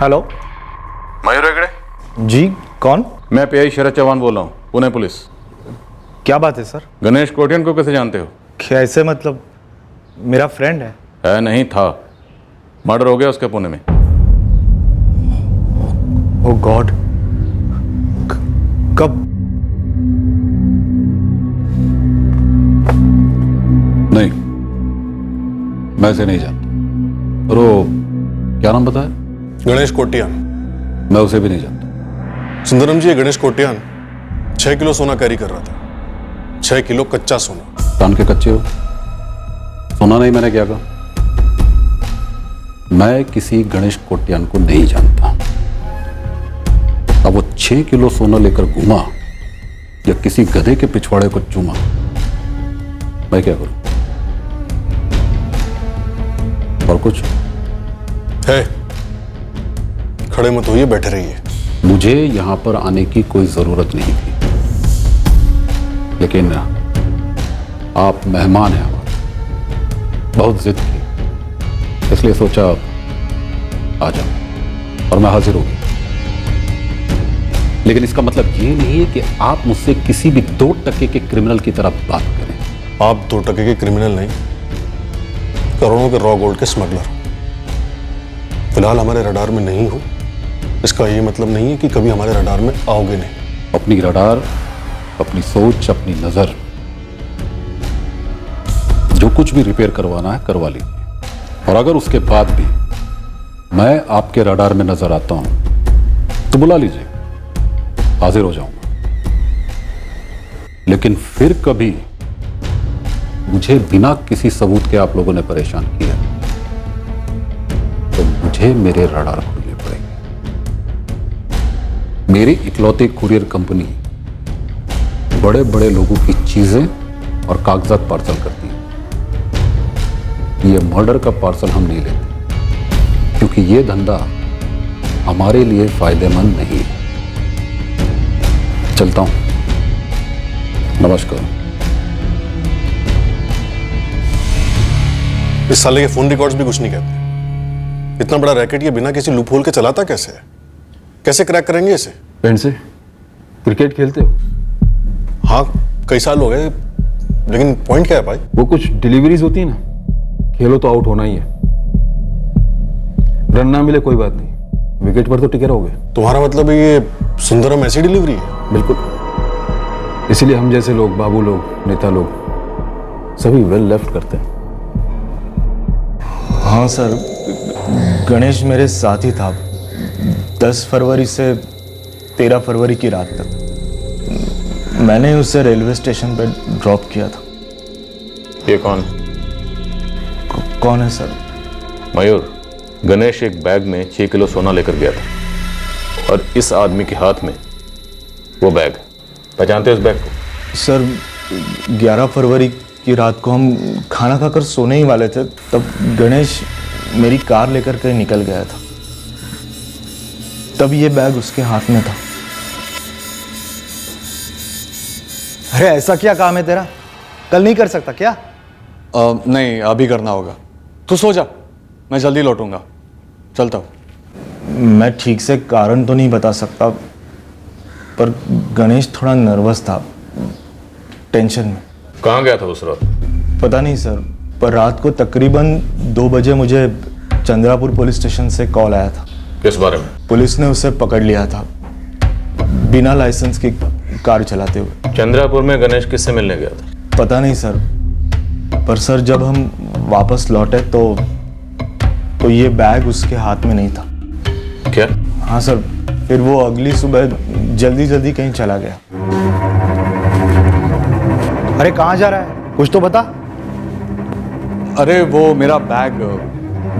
हेलो, मयूर हेगड़े जी, कौन? मैं पीआई शरद चौहान बोल रहा हूँ, पुणे पुलिस। क्या बात है सर? गणेश कोटियन को कैसे जानते हो? कैसे मतलब? मेरा फ्रेंड है। नहीं था, मर्डर हो गया उसके पुणे में। ओह गॉड, कब? नहीं, मैं इसे नहीं जानता। और वो क्या नाम बताया? गणेश कोटियान। मैं उसे भी नहीं जानता। सुंदरम जी, ये गणेश कोटियान 6 किलो सोना कैरी कर रहा था। 6 किलो कच्चा सोना। कान के कच्चे हो? सोना नहीं, मैंने क्या कहा? मैं किसी गणेश कोटियान को नहीं जानता। अब वो 6 किलो सोना लेकर घूमा या किसी गधे के पिछवाड़े को चूमा, मैं क्या करूं? और कुछ है? खड़े मत होइए, बैठे रहिए। मुझे यहां पर आने की कोई जरूरत नहीं थी, लेकिन आप मेहमान हैं हमारे, बहुत जिद की, इसलिए सोचा आ जाओ और मैं हाजिर हो गया। लेकिन इसका मतलब ये नहीं है कि आप मुझसे किसी भी 2 टके के क्रिमिनल की तरह बात करें। आप 2 टके के क्रिमिनल नहीं, करोड़ों के रॉ गोल्ड के स्मगलर। फिलहाल हमारे रडार में नहीं हो, इसका ये मतलब नहीं है कि कभी हमारे रडार में आओगे नहीं। अपनी रडार, अपनी सोच, अपनी नजर, जो कुछ भी रिपेयर करवाना है करवा लीजिए। और अगर उसके बाद भी मैं आपके रडार में नजर आता हूं तो बुला लीजिए, हाजिर हो जाऊंगा। लेकिन फिर कभी मुझे बिना किसी सबूत के आप लोगों ने परेशान किया तो मुझे मेरे रडार खोलने पड़ेंगे। मेरी इकलौती कुरियर कंपनी बड़े बड़े लोगों की चीजें और कागजात पार्सल करती है। ये मर्डर का पार्सल हम नहीं लेते, क्योंकि ये धंधा हमारे लिए फायदेमंद नहीं है। चलता हूं, नमस्कार। इस साले के फोन रिकॉर्ड्स भी कुछ नहीं कहते। इतना बड़ा रैकेट ये बिना किसी लूप होल के चलाता कैसे है? कैसे क्रैक करेंगे इसे? फ्रेंड से क्रिकेट खेलते हो? हाँ, कई साल हो गए, लेकिन पॉइंट क्या है भाई? वो कुछ डिलीवरीज होती है ना, खेलो तो आउट होना ही है। रन ना मिले कोई बात नहीं, विकेट पर तो टिके रहोगे। तुम्हारा मतलब ये सुंदरम ऐसी डिलीवरी है? बिल्कुल, इसीलिए हम जैसे लोग, बाबू लोग, नेता लोग सभी वेल लेफ्ट करते हैं। हाँ सर, गणेश मेरे साथ ही था 10 फरवरी से 13 फरवरी की रात तक। मैंने उसे रेलवे स्टेशन पर ड्रॉप किया था। ये कौन? कौन है सर? मयूर, गणेश एक बैग में 6 किलो सोना लेकर गया था और इस आदमी के हाथ में वो बैग। पहचानते हो उस बैग को? सर, 11 फरवरी की रात को हम खाना खाकर सोने ही वाले थे, तब गणेश मेरी कार लेकर कहीं निकल गया था। तब ये बैग उसके हाथ में था। अरे ऐसा क्या काम है तेरा? कल नहीं कर सकता क्या? नहीं, अभी करना होगा। तू सो जा, मैं जल्दी लौटूंगा। चलता हूँ। मैं ठीक से कारण तो नहीं बता सकता, पर गणेश थोड़ा नर्वस था, टेंशन में। कहाँ गया था उस रात? पता नहीं सर, पर रात को तकरीबन 2 बजे मुझे चंद्रापुर पुलिस स्टेशन से कॉल आया था। किस बारे में? पुलिस ने उसे पकड़ लिया था बिना लाइसेंस की कार चलाते हुए। चंद्रापुर में गणेश किससे मिलने गया था? पता नहीं सर, पर सर जब हम वापस लौटे तो ये बैग उसके हाथ में नहीं था। क्या? हाँ सर, फिर वो अगली सुबह जल्दी जल्दी कहीं चला गया। अरे कहाँ जा रहा है, कुछ तो बता। अरे वो मेरा बैग।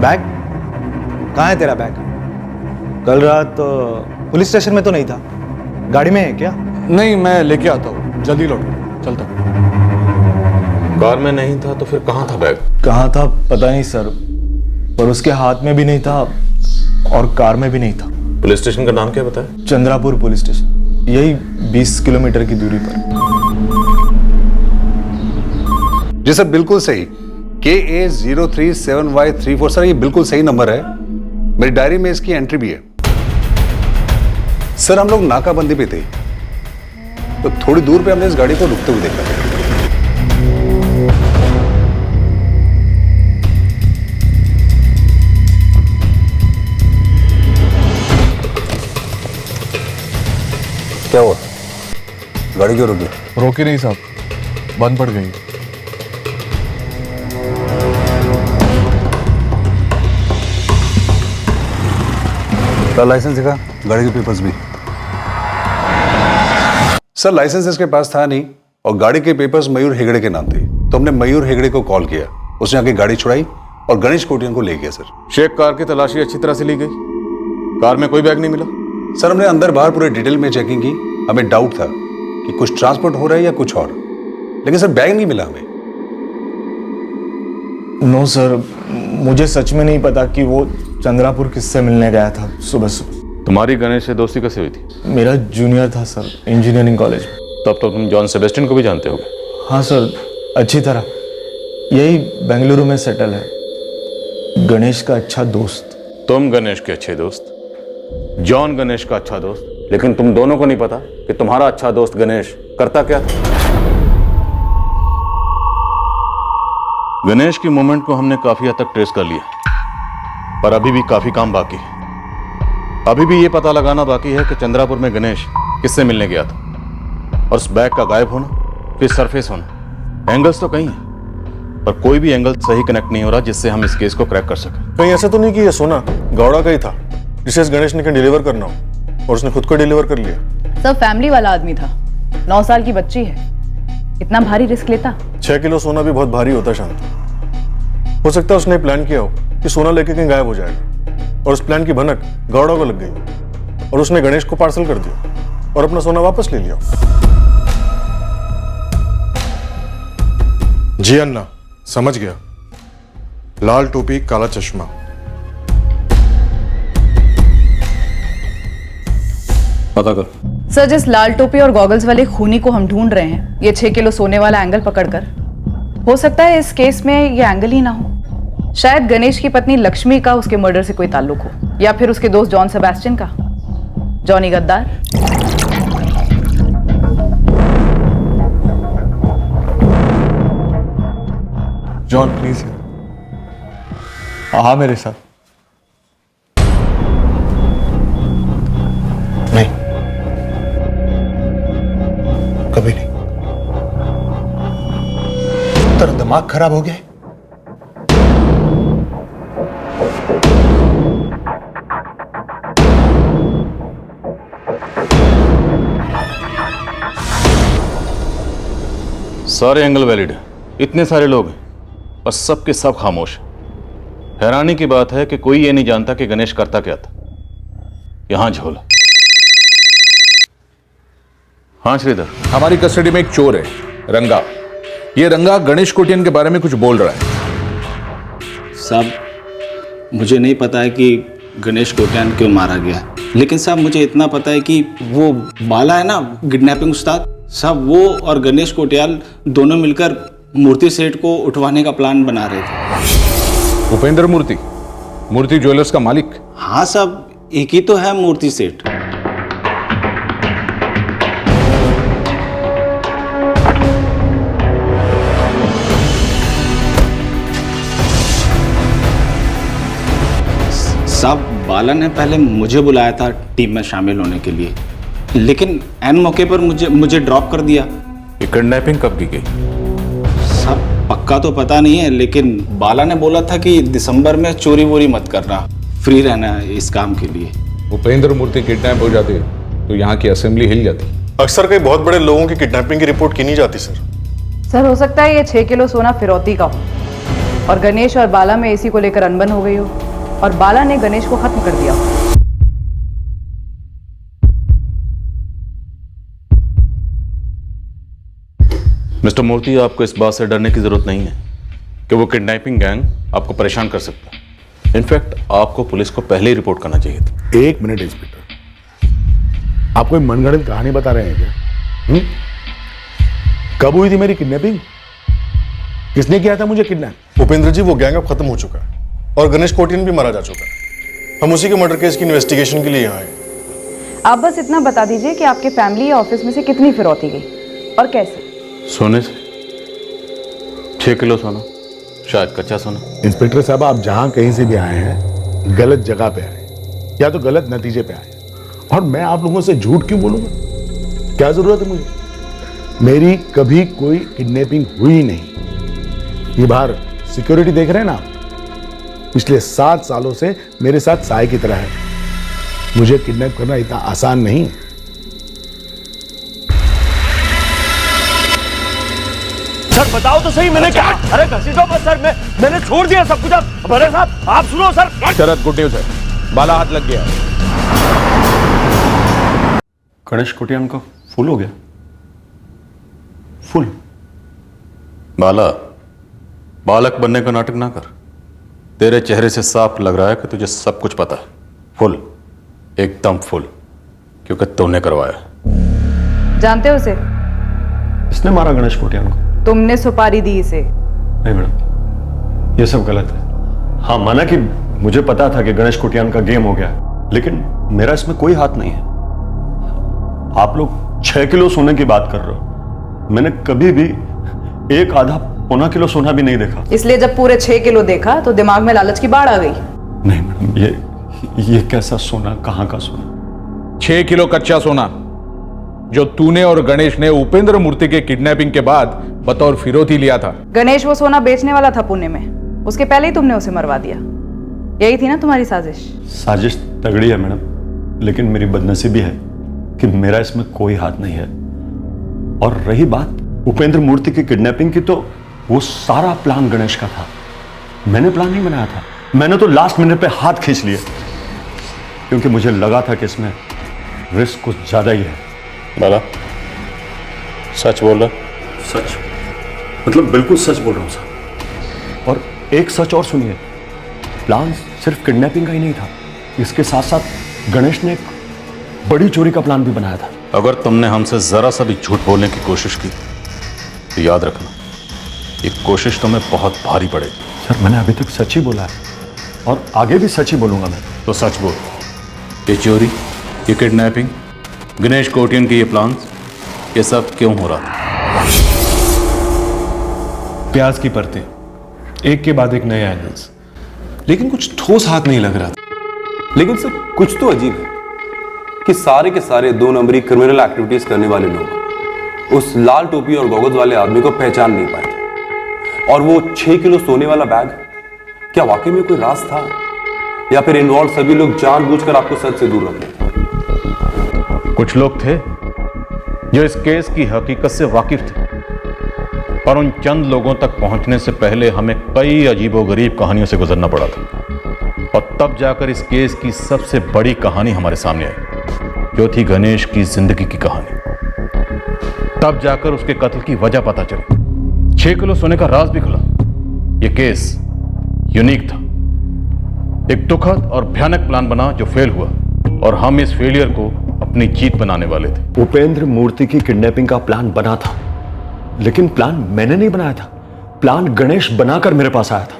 बैग? कहाँ है तेरा बैग? कल रात पुलिस स्टेशन में तो नहीं था, गाड़ी में है क्या? नहीं, मैं लेके आता हूँ, जल्दी लौटूंगा, चलता हूँ। कार में नहीं था तो फिर कहाँ था बैग? कहाँ था पता नहीं सर, पर उसके हाथ में भी नहीं था और कार में भी नहीं था। पुलिस स्टेशन का नाम क्या बताया? चंद्रापुर पुलिस स्टेशन, यही 20 किलोमीटर की दूरी पर। जी सर, बिल्कुल सही। KA037Y34 सर, ये बिल्कुल सही नंबर है। मेरी डायरी में इसकी एंट्री भी है। सर हम लोग नाकाबंदी पे थे, तो थोड़ी दूर पे हमने इस गाड़ी को रुकते हुए देखा। क्या हुआ? गाड़ी क्यों रुकी? रोकी नहीं साहब, बंद पड़ गई। लाइसेंस दिखा, गाड़ी के पेपर्स भी। सर लाइसेंस इसके पास था नहीं और गाड़ी के पेपर्स मयूर हेगड़े के नाम थे, तो हमने मयूर हेगड़े को कॉल किया, उसने आके गाड़ी छुड़ाई और गणेश कोटियान को ले गया। सर शेख कार की तलाशी अच्छी तरह से ली गई, कार में कोई बैग नहीं मिला? सर हमने अंदर बाहर पूरे डिटेल में चेकिंग की, हमें डाउट था कि कुछ ट्रांसपोर्ट हो रहा है या कुछ और, लेकिन सर बैग नहीं मिला हमें। नो सर, मुझे सच में नहीं पता कि वो चंद्रापुर किससे मिलने गया था सुबह सुबह। तुम्हारी गणेश से दोस्ती कैसे हुई थी? मेरा जूनियर था सर, इंजीनियरिंग कॉलेज में। तब तो तुम जॉन सेबेस्टियन को भी जानते होगे? हाँ सर, अच्छी तरह। यही बेंगलुरु में सेटल है, गणेश का अच्छा दोस्त। तुम गणेश के अच्छे दोस्त, जॉन गणेश का अच्छा दोस्त, लेकिन तुम दोनों को नहीं पता कि तुम्हारा अच्छा दोस्त गणेश करता क्या था? गणेश की मूवमेंट को हमने काफी हद तक ट्रेस कर लिया, पर अभी भी काफी काम बाकी है। अभी भी ये पता लगाना बाकी है कि चंद्रापुर में गणेश किससे मिलने गया था, और उस बैग का गायब होना, फिर सरफेस होना। एंगल्स तो कई हैं, पर कोई भी एंगल सही कनेक्ट नहीं हो रहा जिससे हम इस केस को क्रैक कर सकें। कहीं ऐसा तो नहीं कि ये सोना गौड़ा का ही था जिसे इस गणेश ने कहीं डिलीवर करना हो और उसने खुद को डिलीवर कर लिया? सब फैमिली वाला आदमी था, 9 साल की बच्ची है, इतना भारी रिस्क लेता? 6 किलो सोना भी बहुत भारी होता शांत। हो सकता है उसने प्लान किया हो कि सोना लेके कहीं गायब हो जाएगा, और उस प्लान की भनक गौड़ा को लग गई और उसने गणेश को पार्सल कर दिया और अपना सोना वापस ले लिया। जी अन्ना, समझ गया। लाल टोपी, काला चश्मा। पता कर। सर, जिस लाल टोपी और गॉगल्स वाले खूनी को हम ढूंढ रहे हैं, ये 6 किलो सोने वाला एंगल पकड़कर, हो सकता है इस केस में ये एंगल ही ना हो। शायद गणेश की पत्नी लक्ष्मी का उसके मर्डर से कोई ताल्लुक हो, या फिर उसके दोस्त जॉन सेबेस्टियन का, जॉनी गद्दार। जॉन प्लीज हाँ मेरे साथ। नहीं, कभी नहीं। तेरा दिमाग खराब हो गया है? सारे एंगल वैलिड है, इतने सारे लोग हैं और सब के सब खामोश हैं। हैरानी की बात है कि कोई ये नहीं जानता कि गणेश करता क्या था। यहां झोल। हाँ श्रीधर, हमारी कस्टडी में एक चोर है, रंगा। ये रंगा गणेश कोटियान के बारे में कुछ बोल रहा है। साहब, मुझे नहीं पता है कि गणेश कोटियान क्यों मारा गया, लेकिन साहब मुझे इतना पता है कि वो बाला है ना, किडनैपिंग उस्ताद साहब, वो और गणेश कोटियान दोनों मिलकर मूर्ति सेठ को उठवाने का प्लान बना रहे थे। उपेंद्र मूर्ति, मूर्ति ज्वेलर्स का मालिक? हाँ साहब, एक ही तो है मूर्ति सेठ। साहब, बाला ने पहले मुझे बुलाया था टीम में शामिल होने के लिए, लेकिन एन मौके पर मुझे ड्रॉप कर दिया। ये किडनैपिंग कब की गई? साहब पक्का तो पता नहीं है, लेकिन बाला ने बोला था कि दिसंबर में चोरी वोरी मत करना, फ्री रहना है इस काम के लिए। उपेंद्र मूर्ति किडनैप हो जाते तो यहाँ की असेंबली हिल जाती। अक्सर कई बहुत बड़े लोगों की किडनैपिंग की रिपोर्ट की नहीं जाती सर। सर, हो सकता है ये 6 किलो सोना फिरौती का हो और गणेश और बाला में इसी को लेकर अनबन हो गई हो और बाला ने गणेश को खत्म कर दिया हो। मिस्टर मूर्ति, आपको इस बात से डरने की जरूरत नहीं है कि वो किडनैपिंग गैंग आपको परेशान कर सकता है। इनफैक्ट आपको पुलिस को पहले ही रिपोर्ट करना चाहिए था। एक मिनट इंस्पेक्टर, आप कोई मनगढ़ंत कहानी बता रहे हैं क्या? कब हुई थी मेरी किडनैपिंग? किसने किया था मुझे किडनैप? उपेंद्र जी, वो गैंग अब खत्म हो चुका है और गणेश कोटियान भी मारा जा चुका है। हम उसी के मर्डर केस की इन्वेस्टिगेशन के लिए यहाँ आए। आप बस इतना बता दीजिए कि आपके फैमिली या ऑफिस में से कितनी फिरौती गई और कैसे। सोने से 6 किलो सोना, शायद कच्चा सोना। इंस्पेक्टर साहब, आप जहां कहीं से भी आए हैं गलत जगह पे आए या तो गलत नतीजे पे आए, और मैं आप लोगों से झूठ क्यों बोलूंगा? क्या जरूरत है मुझे? मेरी कभी कोई किडनैपिंग हुई नहीं। ये बाहर सिक्योरिटी देख रहे हैं ना, पिछले 7 सालों से मेरे साथ साय की तरह है। मुझे किडनैप करना इतना आसान नहीं। सर बताओ तो सही, मैंने क्या? अरे घसीटो बस सर, मैंने छोड़ दिया सब कुछ। अब बड़े साहब आप सुनो सर। शरद, गुड न्यूज है, बाला हाथ लग गया। गणेश कोटियान का फुल हो गया। फुल? बाला, बालक बनने का नाटक ना कर। तेरे चेहरे से साफ लग रहा है कि तुझे सब कुछ पता है। फुल, एकदम फुल, क्योंकि तूने करवाया। जानते हो उसे? इसने मारा गणेश कोटियान को। तुमने सुपारी दी इसे। नहीं मैडम, ये सब गलत है। हाँ माना कि मुझे पता था कि गणेश कोटियान का गेम हो गया, लेकिन मेरा इसमें कोई हाथ नहीं है। आप लोग 6 किलो सोने की बात कर रहे हो, मैंने कभी भी 1 आधा पौना किलो सोना भी नहीं देखा। इसलिए जब पूरे 6 किलो देखा तो दिमाग में लालच की बाढ़ आ गई। नहीं मैडम, ये कैसा सोना, कहाँ का सोना? 6 किलो कच्चा सोना जो तूने और गणेश ने उपेंद्र मूर्ति के किडनैपिंग के बाद बतौर फिरौती लिया था। गणेश वो सोना बेचने वाला था पुणे में, उसके पहले ही तुमने उसे मरवा दिया। यही थी ना तुम्हारी साजिश? साजिश तगड़ी है मैडम, लेकिन मेरी बदनसीबी है कि मेरा इसमें कोई हाथ नहीं है। और रही बात उपेंद्र मूर्ति की किडनैपिंग की, तो वो सारा प्लान गणेश का था। मैंने प्लान नहीं बनाया था, मैंने तो लास्ट मिनट पे हाथ खींच लिए, क्योंकि मुझे लगा था कि इसमें रिस्क कुछ ज्यादा ही है। बाला, सच बोल रहा? सच मतलब बिल्कुल सच बोल रहा हूं सर। और एक सच और सुनिए, प्लान सिर्फ किडनैपिंग का ही नहीं था, इसके साथ साथ गणेश ने एक बड़ी चोरी का प्लान भी बनाया था। अगर तुमने हमसे जरा सा भी झूठ बोलने की कोशिश की तो याद रखना, ये कोशिश तुम्हें बहुत भारी पड़ेगी। सर मैंने अभी तक सच ही बोला है, और आगे भी सच ही बोलूंगा मैं। तो सच बोल, ये चोरी, ये किडनैपिंग, गणेश कोटियान के ये प्लान्स, ये सब क्यों हो रहा था? प्याज की परतें, एक के बाद एक नए एंगल्स, लेकिन कुछ ठोस हाथ नहीं लग रहा था। लेकिन सर कुछ तो अजीब है कि सारे के सारे 2 नंबरी क्रिमिनल एक्टिविटीज करने वाले लोग उस लाल टोपी और गॉगल्स वाले आदमी को पहचान नहीं पाए थे। और वो 6 किलो सोने वाला बैग, क्या वाकई में कोई राज था, या फिर इन्वॉल्व सभी लोग जानबूझकर आपको सच से दूर रख रहे थे? कुछ लोग थे जो इस केस की हकीकत से वाकिफ थे, पर उन चंद लोगों तक पहुंचने से पहले हमें कई अजीबोगरीब कहानियों से गुजरना पड़ा था। और तब जाकर इस केस की सबसे बड़ी कहानी हमारे सामने आई, जो थी गणेश की जिंदगी की कहानी। तब जाकर उसके कत्ल की वजह पता चली, 6 किलो सोने का राज भी खुला। यह केस यूनिक था, एक दुखद और भयानक प्लान बना जो फेल हुआ, और हम इस फेलियर को अपनी जीत बनाने वाले थे। उपेंद्र मूर्ति की किडनैपिंग का प्लान बना था, लेकिन प्लान मैंने नहीं बनाया था, प्लान गणेश बनाकर मेरे पास आया था।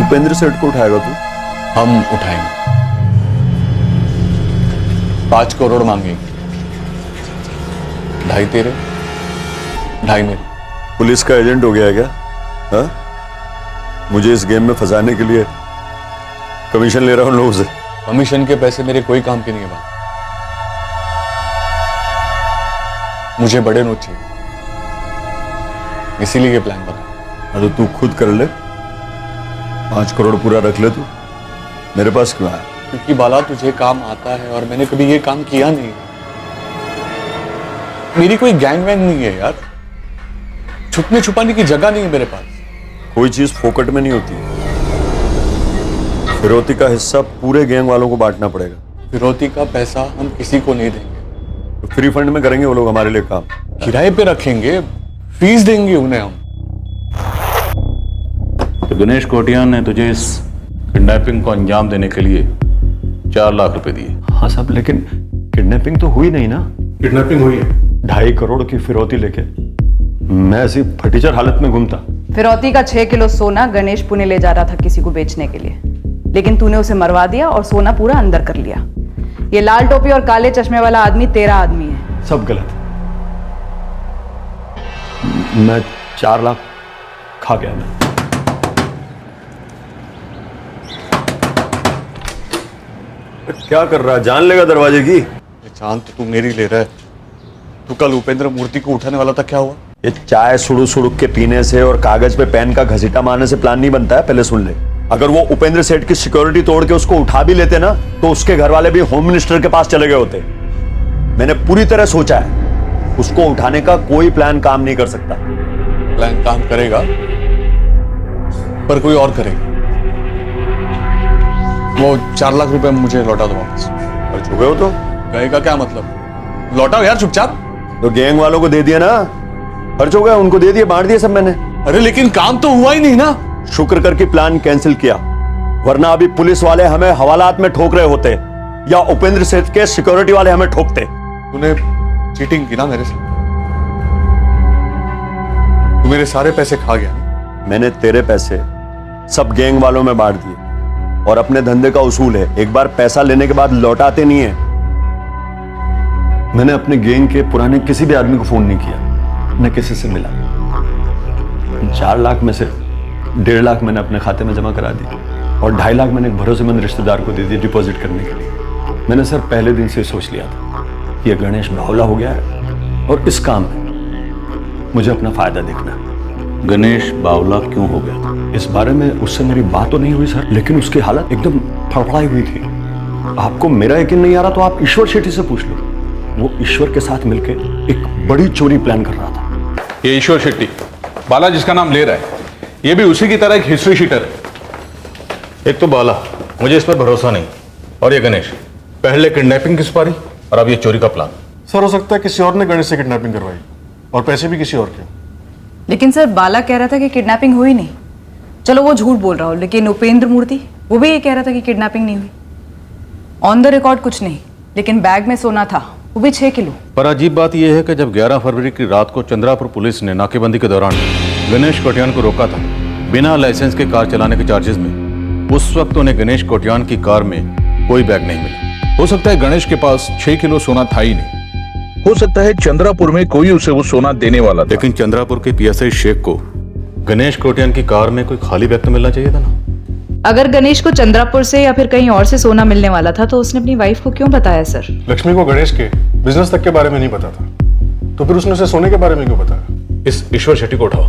उपेंद्र सेठ को उठाएगा तू? हम उठाएंगे। 5 करोड़ मांगेंगे, 2.5 तेरे, 2.5 मेरे। पुलिस का एजेंट हो गया है क्या? हा? मुझे इस गेम में फंसाने के लिए कमीशन ले रहा हूं लोगों से। कमीशन के पैसे मेरे कोई काम के नहीं है। मुझे बड़े नोट चाहिए, इसीलिए ये प्लान बना। तो तू खुद कर ले, 5 करोड़ पूरा रख ले तू, मेरे पास क्यों आया? क्योंकि बाला तुझे काम आता है और मैंने कभी ये काम किया नहीं। मेरी कोई गैंग वैंग नहीं है यार, छुपने छुपाने की जगह नहीं है मेरे पास। कोई चीज फोकट में नहीं होती, फिरौती का हिस्सा पूरे गैंग वालों को बांटना पड़ेगा। फिरौती का पैसा हम किसी को नहीं देंगे, तो फ्री फंड में करेंगे वो लोग हमारे लिए काम। किराए पे रखेंगे, फीस देंगे उन्हें हम। तो गणेश कोटियान ने तुझे इस किडनैपिंग को अंजाम देने के लिए 4 लाख रुपए दिए। हाँ साहब, लेकिन किडनैपिंग तो हुई नहीं ना। किडनैपिंग हुई है। 2.5 करोड़ की फिरौती लेके मैं ऐसी फटीचर हालत में घूमता। फिरौती का 6 किलो सोना गणेश पुणे ले जा रहा था किसी को बेचने के लिए, लेकिन तूने उसे मरवा दिया और सोना पूरा अंदर कर लिया। ये लाल टोपी और काले चश्मे वाला आदमी तेरा आदमी है। सब गलत है। मैं 4 लाख खा गया। मैं क्या कर रहा है? जान लेगा दरवाजे की। जान तो तू मेरी ले रहा है। तू कल उपेंद्र मूर्ति को उठाने वाला था, क्या हुआ? ये चाय सुड़ू सुड़ू के पीने से और कागज पे पेन का घसीटा मारने से प्लान नहीं बनता है। पहले सुन ले, अगर वो उपेंद्र सेठ की सिक्योरिटी तोड़ के उसको उठा भी लेते ना, तो उसके घर वाले भी होम मिनिस्टर के पास चले गए होते। मैंने पूरी तरह सोचा है, उसको उठाने का कोई प्लान काम नहीं कर सकता। प्लान काम करेगा, पर कोई और करेगा। वो 4 लाख रुपए मुझे लौटा दो वापस। खर्च हो गए हो तो गए का क्या मतलब? लौटाओ यार चुपचाप। तो गैंग वालों को दे दिया ना, खर्च हो गया, उनको दे दिए, बांट दिए सब मैंने। अरे लेकिन काम तो हुआ ही नहीं ना। शुक्र करके प्लान कैंसिल किया, वरना अभी पुलिस वाले हमें हवालात में ठोक रहे होते, या उपेंद्र सेठ के सिक्योरिटी वाले हमें ठोकते। तूने चीटिंग की ना मेरे से। तू मेरे सारे पैसे खा गया। मैंने तेरे पैसे सब गैंग वालों में बांट दिए, और अपने धंधे का उसूल है, एक बार पैसा लेने के बाद लौटाते नहीं है। मैंने अपने गैंग के पुराने किसी भी आदमी को फोन नहीं किया, न किसी से मिला। 4 लाख में से 1.5 लाख मैंने अपने खाते में जमा करा दी, और 2.5 लाख मैंने एक भरोसेमंद रिश्तेदार को दे दिए डिपॉजिट करने के लिए। मैंने सर पहले दिन से सोच लिया था कि यह गणेश बावला हो गया है, और इस काम में मुझे अपना फायदा देखना है। गणेश बावला क्यों हो गया? इस बारे में उससे मेरी बात तो नहीं हुई सर, लेकिन उसकी हालत एकदम फड़फड़ाई हुई थी। आपको मेरा यकीन नहीं आ रहा तो आप ईश्वर शेट्टी से पूछ लो। वो ईश्वर के साथ मिलकर एक बड़ी चोरी प्लान कर रहा था। ये ईश्वर शेट्टी, बाला जिसका नाम ले रहा है, ये भी उसी की तरह एक हिस्ट्री शीटर है। एक तो बाला, मुझे इस पर भरोसा नहीं, और ये गणेश, पहले किडनैपिंग की सुपारी और अब ये चोरी का प्लान। सर हो सकता है किसी और ने गणेश से किडनैपिंग करवाई, और पैसे भी किसी और के। लेकिन सर बाला कह रहा था कि किडनैपिंग हुई नहीं। चलो वो झूठ बोल रहा हो, लेकिन उपेंद्र मूर्ति वो भी ये कह रहा था कि किडनैपिंग नहीं हुई। ऑन द रिकॉर्ड कुछ नहीं, लेकिन बैग में सोना था, वो भी 6 किलो। पर अजीब बात यह है कि जब 11 फरवरी की रात को चंद्रापुर पुलिस ने नाकेबंदी के दौरान गणेश कोटियान को रोका था बिना लाइसेंस के कार चलाने के चार्जेस में, उस वक्त उन्हें गणेश कोटियान की कार में कोई बैग नहीं मिला। हो सकता है गणेश के पास 6 किलो सोना था ही नहीं। हो सकता है चंद्रापुर में कोई उसे वो सोना देने वाला था। लेकिन चंद्रापुर के पीएसआई शेख को गणेश कोटियान की कार में कोई खाली बैग तो मिलना चाहिए था ना। अगर गणेश को चंद्रापुर से या फिर कहीं और से सोना मिलने वाला था तो उसने अपनी वाइफ को क्यों बताया सर? लक्ष्मी को गणेश के बिजनेस तक के बारे में नहीं पता था, तो फिर उसने उसे सोने के बारे में क्यों बताया? इस ईश्वर शेट्टी को उठाओ।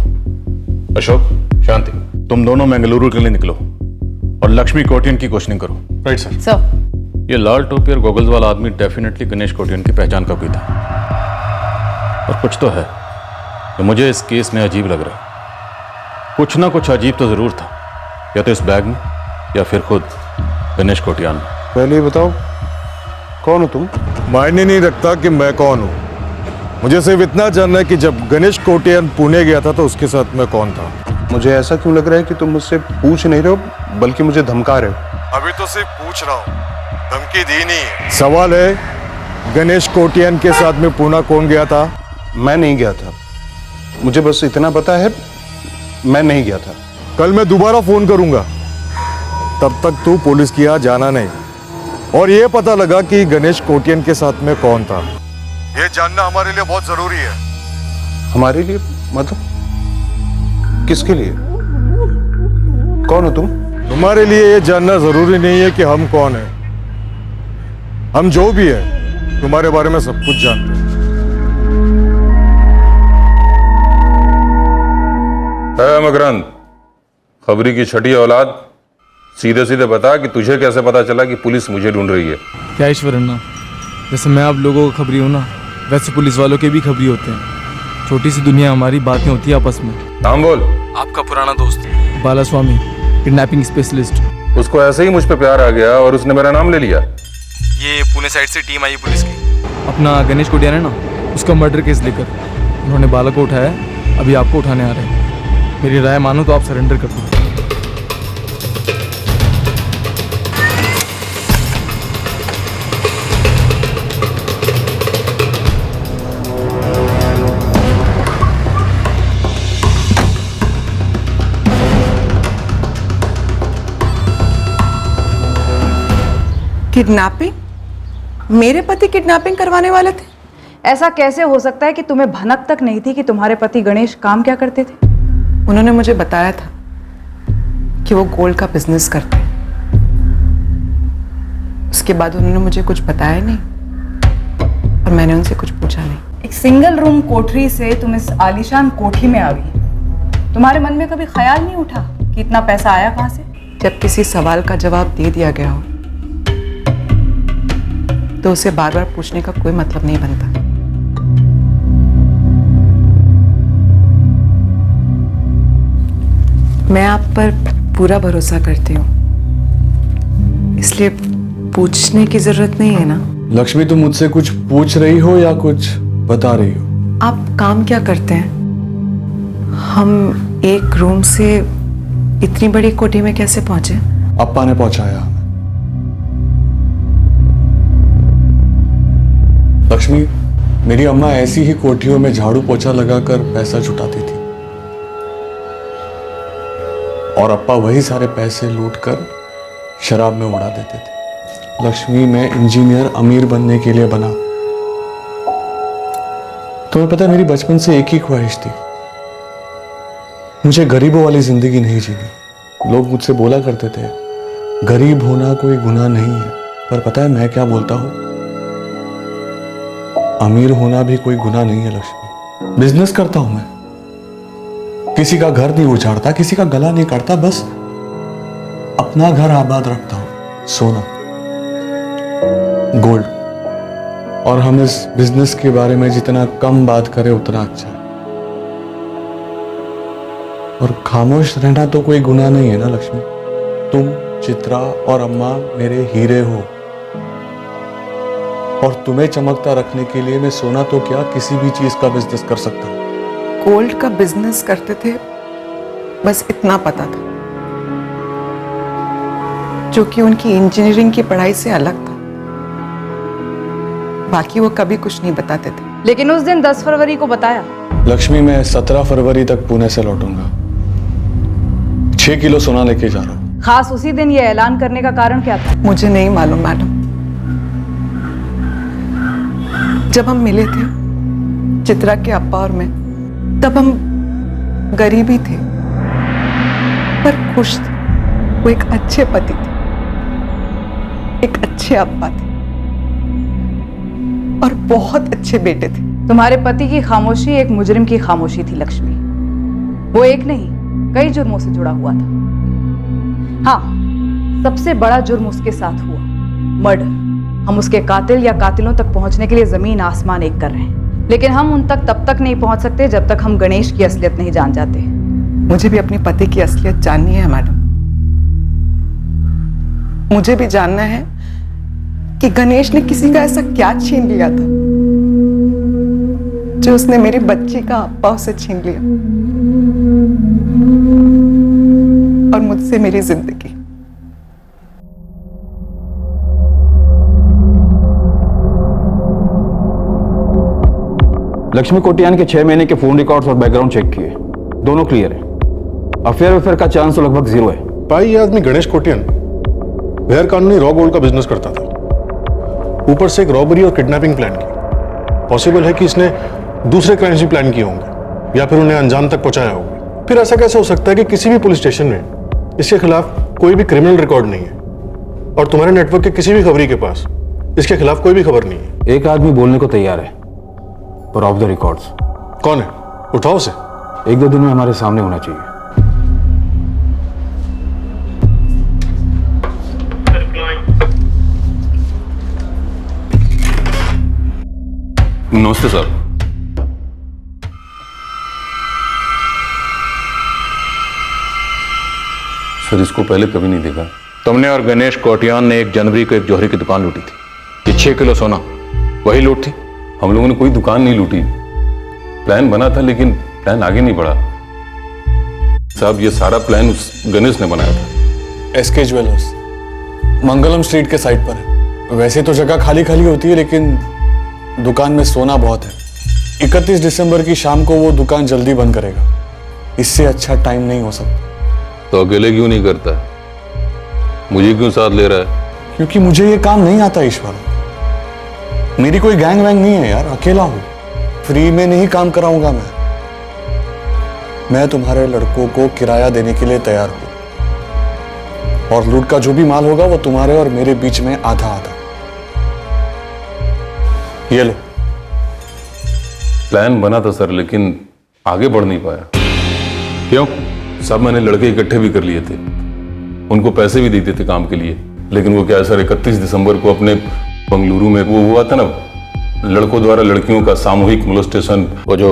अशोक, शांति, तुम दोनों मंगलुरु के लिए निकलो और लक्ष्मी कोटियन की क्वेश्चनिंग करो। Right sir. सर, ये लाल टोपी और गॉगल्स वाला आदमी डेफिनेटली गणेश कोटियन की पहचान का कोई था, और कुछ तो है तो मुझे इस केस में अजीब लग रहा है। कुछ ना कुछ अजीब तो जरूर था, या तो इस बैग में या फिर खुद गणेश कोटियान में। पहले ही बताओ, कौन हो तुम? मायने नहीं रखता कि मैं कौन हूँ, मुझे सिर्फ इतना जानना है कि जब गणेश कोटियान पुणे गया था तो उसके साथ मैं कौन था। मुझे ऐसा क्यों लग रहा है कि तुम मुझसे पूछ नहीं रहे हो, बल्कि मुझे धमका रहे हो? अभी तो सिर्फ पूछ रहा हूँ, धमकी दी नहीं है। सवाल है गणेश कोटियान के साथ में पुणे कौन गया था? मैं नहीं गया था, मुझे बस इतना पता है, मैं नहीं गया था। कल मैं दोबारा फोन करूंगा, तब तक तू पुलिस के यहाँ जाना नहीं, और ये पता लगा कि गणेश कोटियान के साथ में कौन था। ये जानना हमारे लिए बहुत जरूरी है। हमारे लिए मतलब किसके लिए? कौन हो तुम? तुम्हारे लिए ये जानना जरूरी नहीं है कि हम कौन हैं। हम जो भी है तुम्हारे बारे में सब कुछ जानते हैं। मकरंद, खबरी की छठी औलाद, सीधे सीधे बता कि तुझे कैसे पता चला कि पुलिस मुझे ढूंढ रही है? क्या ईश्वर अन्ना, जैसे मैं आप लोगों का खबरी हूँ ना, वैसे पुलिस वालों के भी खबरी होते हैं। छोटी सी दुनिया हमारी, बातें होती है आपस में। नाम बोल। आपका पुराना दोस्त बाला स्वामी, किडनैपिंग स्पेशलिस्ट। उसको ऐसे ही मुझ पे प्यार आ गया और उसने मेरा नाम ले लिया। ये पुणे साइड से टीम आई पुलिस की, अपना गणेश कोटियान है ना, उसका मर्डर केस लेकर उन्होंने बाला को उठाया, अभी आपको उठाने आ रहे हैं। मेरी राय मानो तो आप सरेंडर कर दो। किडनैपिंग? मेरे पति किडनैपिंग करवाने वाले थे? ऐसा कैसे हो सकता है कि तुम्हें भनक तक नहीं थी कि तुम्हारे पति गणेश काम क्या करते थे? उन्होंने मुझे बताया था कि वो गोल्ड का बिजनेस करते हैं। उसके बाद उन्होंने मुझे कुछ बताया नहीं और मैंने उनसे कुछ पूछा नहीं। एक सिंगल रूम कोठरी से तुम इस आलीशान कोठी में आ गई। तुम्हारे मन में कभी ख्याल नहीं उठा कि इतना पैसा आया कहां से? जब किसी सवाल का जवाब दे दिया गया हो तो उसे बार बार पूछने का कोई मतलब नहीं बनता। मैं आप पर पूरा भरोसा करती हूँ, इसलिए पूछने की जरूरत नहीं है ना। लक्ष्मी, तुम मुझसे कुछ पूछ रही हो या कुछ बता रही हो? आप काम क्या करते हैं? हम एक रूम से इतनी बड़ी कोठी में कैसे पहुंचे? अप्पा ने पहुंचाया। लक्ष्मी, मेरी अम्मा ऐसी ही कोठियों में झाड़ू पोछा लगाकर पैसा जुटाती थी और अप्पा वही सारे पैसे लूटकर शराब में उड़ा देते थे। लक्ष्मी, मैं इंजीनियर अमीर बनने के लिए बना। तुम्हें पता है, मेरी बचपन से एक ही ख्वाहिश थी, मुझे गरीबों वाली जिंदगी नहीं जीनी। लोग मुझसे बोला करते थे गरीब होना कोई गुनाह नहीं है, पर पता है मैं क्या बोलता हूं? अमीर होना भी कोई गुनाह नहीं है लक्ष्मी। बिजनेस करता हूं मैं, किसी का घर नहीं उजाड़ता, किसी का गला नहीं काटता, बस अपना घर आबाद रखता हूं। सोना, गोल्ड। और हम इस बिजनेस के बारे में जितना कम बात करें उतना अच्छा है। और खामोश रहना तो कोई गुनाह नहीं है ना लक्ष्मी। तुम, चित्रा और अम्मा मेरे हीरे हो और तुम्हें चमकता रखने के लिए मैं सोना तो क्या किसी भी चीज का बिजनेस कर सकता हूं। गोल्ड का बिजनेस करते थे, बस इतना पता था, जो कि उनकी इंजीनियरिंग की पढ़ाई से अलग था। बाकी वो कभी कुछ नहीं बताते थे। लेकिन उस दिन 10 फरवरी को बताया। लक्ष्मी, मैं 17 फरवरी तक पुणे से लौटूंगा। 6 किलो सोना लेके जा रहा हूं। खास उसी दिन ये ऐलान करने का कारण क्या था? मुझे नहीं मालूम मैडम। जब हम मिले थे, चित्रा के अप्पा और मैं, तब हम गरीब ही थे पर खुश थे। वो एक अच्छे पति थे, एक अच्छे अप्पा थे और बहुत अच्छे बेटे थे। तुम्हारे पति की खामोशी एक मुजरिम की खामोशी थी लक्ष्मी। वो एक नहीं, कई जुर्मों से जुड़ा हुआ था। हाँ, सबसे बड़ा जुर्म उसके साथ हुआ, मर्डर। हम उसके कातिल या कातिलों तक पहुंचने के लिए जमीन आसमान एक कर रहे हैं, लेकिन हम उन तक तब तक नहीं पहुंच सकते जब तक हम गणेश की असलियत नहीं जान जाते। मुझे भी अपने पति की असलियत जाननी है मैडम। मुझे भी जानना है कि गणेश ने किसी का ऐसा क्या छीन लिया था जो उसने मेरी बच्ची का अप्पा उसे छीन लिया और मुझसे मेरी जिंदगी। लक्ष्मी कोटियान के 6 महीने के फोन रिकॉर्ड्स और बैकग्राउंड चेक किए, दोनों क्लियर है। अफेयर का चांस तो लगभग 0 है। भाई, ये आदमी गणेश कोटियान गैर कानूनी रॉ गोल्ड का बिजनेस करता था, ऊपर से एक रॉबरी और किडनैपिंग प्लान की। पॉसिबल है कि इसने दूसरे क्राइम्स भी प्लान किए होंगे या फिर उन्हें अंजाम तक पहुंचाया होगा। फिर ऐसा कैसे हो सकता है कि किसी भी पुलिस स्टेशन में इसके खिलाफ कोई भी क्रिमिनल रिकॉर्ड नहीं है और तुम्हारे नेटवर्क के किसी भी खबरी के पास इसके खिलाफ कोई भी खबर नहीं है? एक आदमी बोलने को तैयार है, पर ऑफ द रिकॉर्ड्स। कौन है? उठाओ से। 1-2 दिन में हमारे सामने होना चाहिए। नमस्ते सर। सर, इसको पहले कभी नहीं देखा। तुमने और गणेश कोटियान ने 1 जनवरी को एक जौहरी की दुकान लूटी थी। ये 6 किलो सोना वही लूट थी? हम लोगों ने कोई दुकान नहीं लूटी, प्लान बना था लेकिन प्लान आगे नहीं बढ़ा। साहब, ये सारा प्लान उस गणेश ने बनाया था। एसके ज्वेलर्स मंगलम स्ट्रीट के साइड पर है। वैसे तो जगह खाली खाली होती है, लेकिन दुकान में सोना बहुत है। 31 दिसंबर की शाम को वो दुकान जल्दी बंद करेगा। इससे अच्छा टाइम नहीं हो सकता। तो अकेले क्यों नहीं करता? मुझे क्यों साथ ले रहा है? क्योंकि मुझे ये काम नहीं आता ईश्वर। मेरी कोई गैंग वैंग नहीं है यार, अकेला हूं। फ्री में नहीं काम कराऊंगा मैं तुम्हारे लड़कों को किराया देने के लिए तैयार हूं, और लूट का जो भी माल होगा वो तुम्हारे और मेरे बीच में आधा आधा। ये लो। प्लान बना था सर, लेकिन आगे बढ़ नहीं पाया। क्यों? सब मैंने लड़के इकट्ठे भी कर लिए थे, उनको पैसे भी देते थे काम के लिए, लेकिन वो क्या है सर, 31 दिसंबर को अपने बंगलुरु में वो हुआ था ना, लड़कों द्वारा लड़कियों का सामूहिक मोलेस्टेशन, वो जो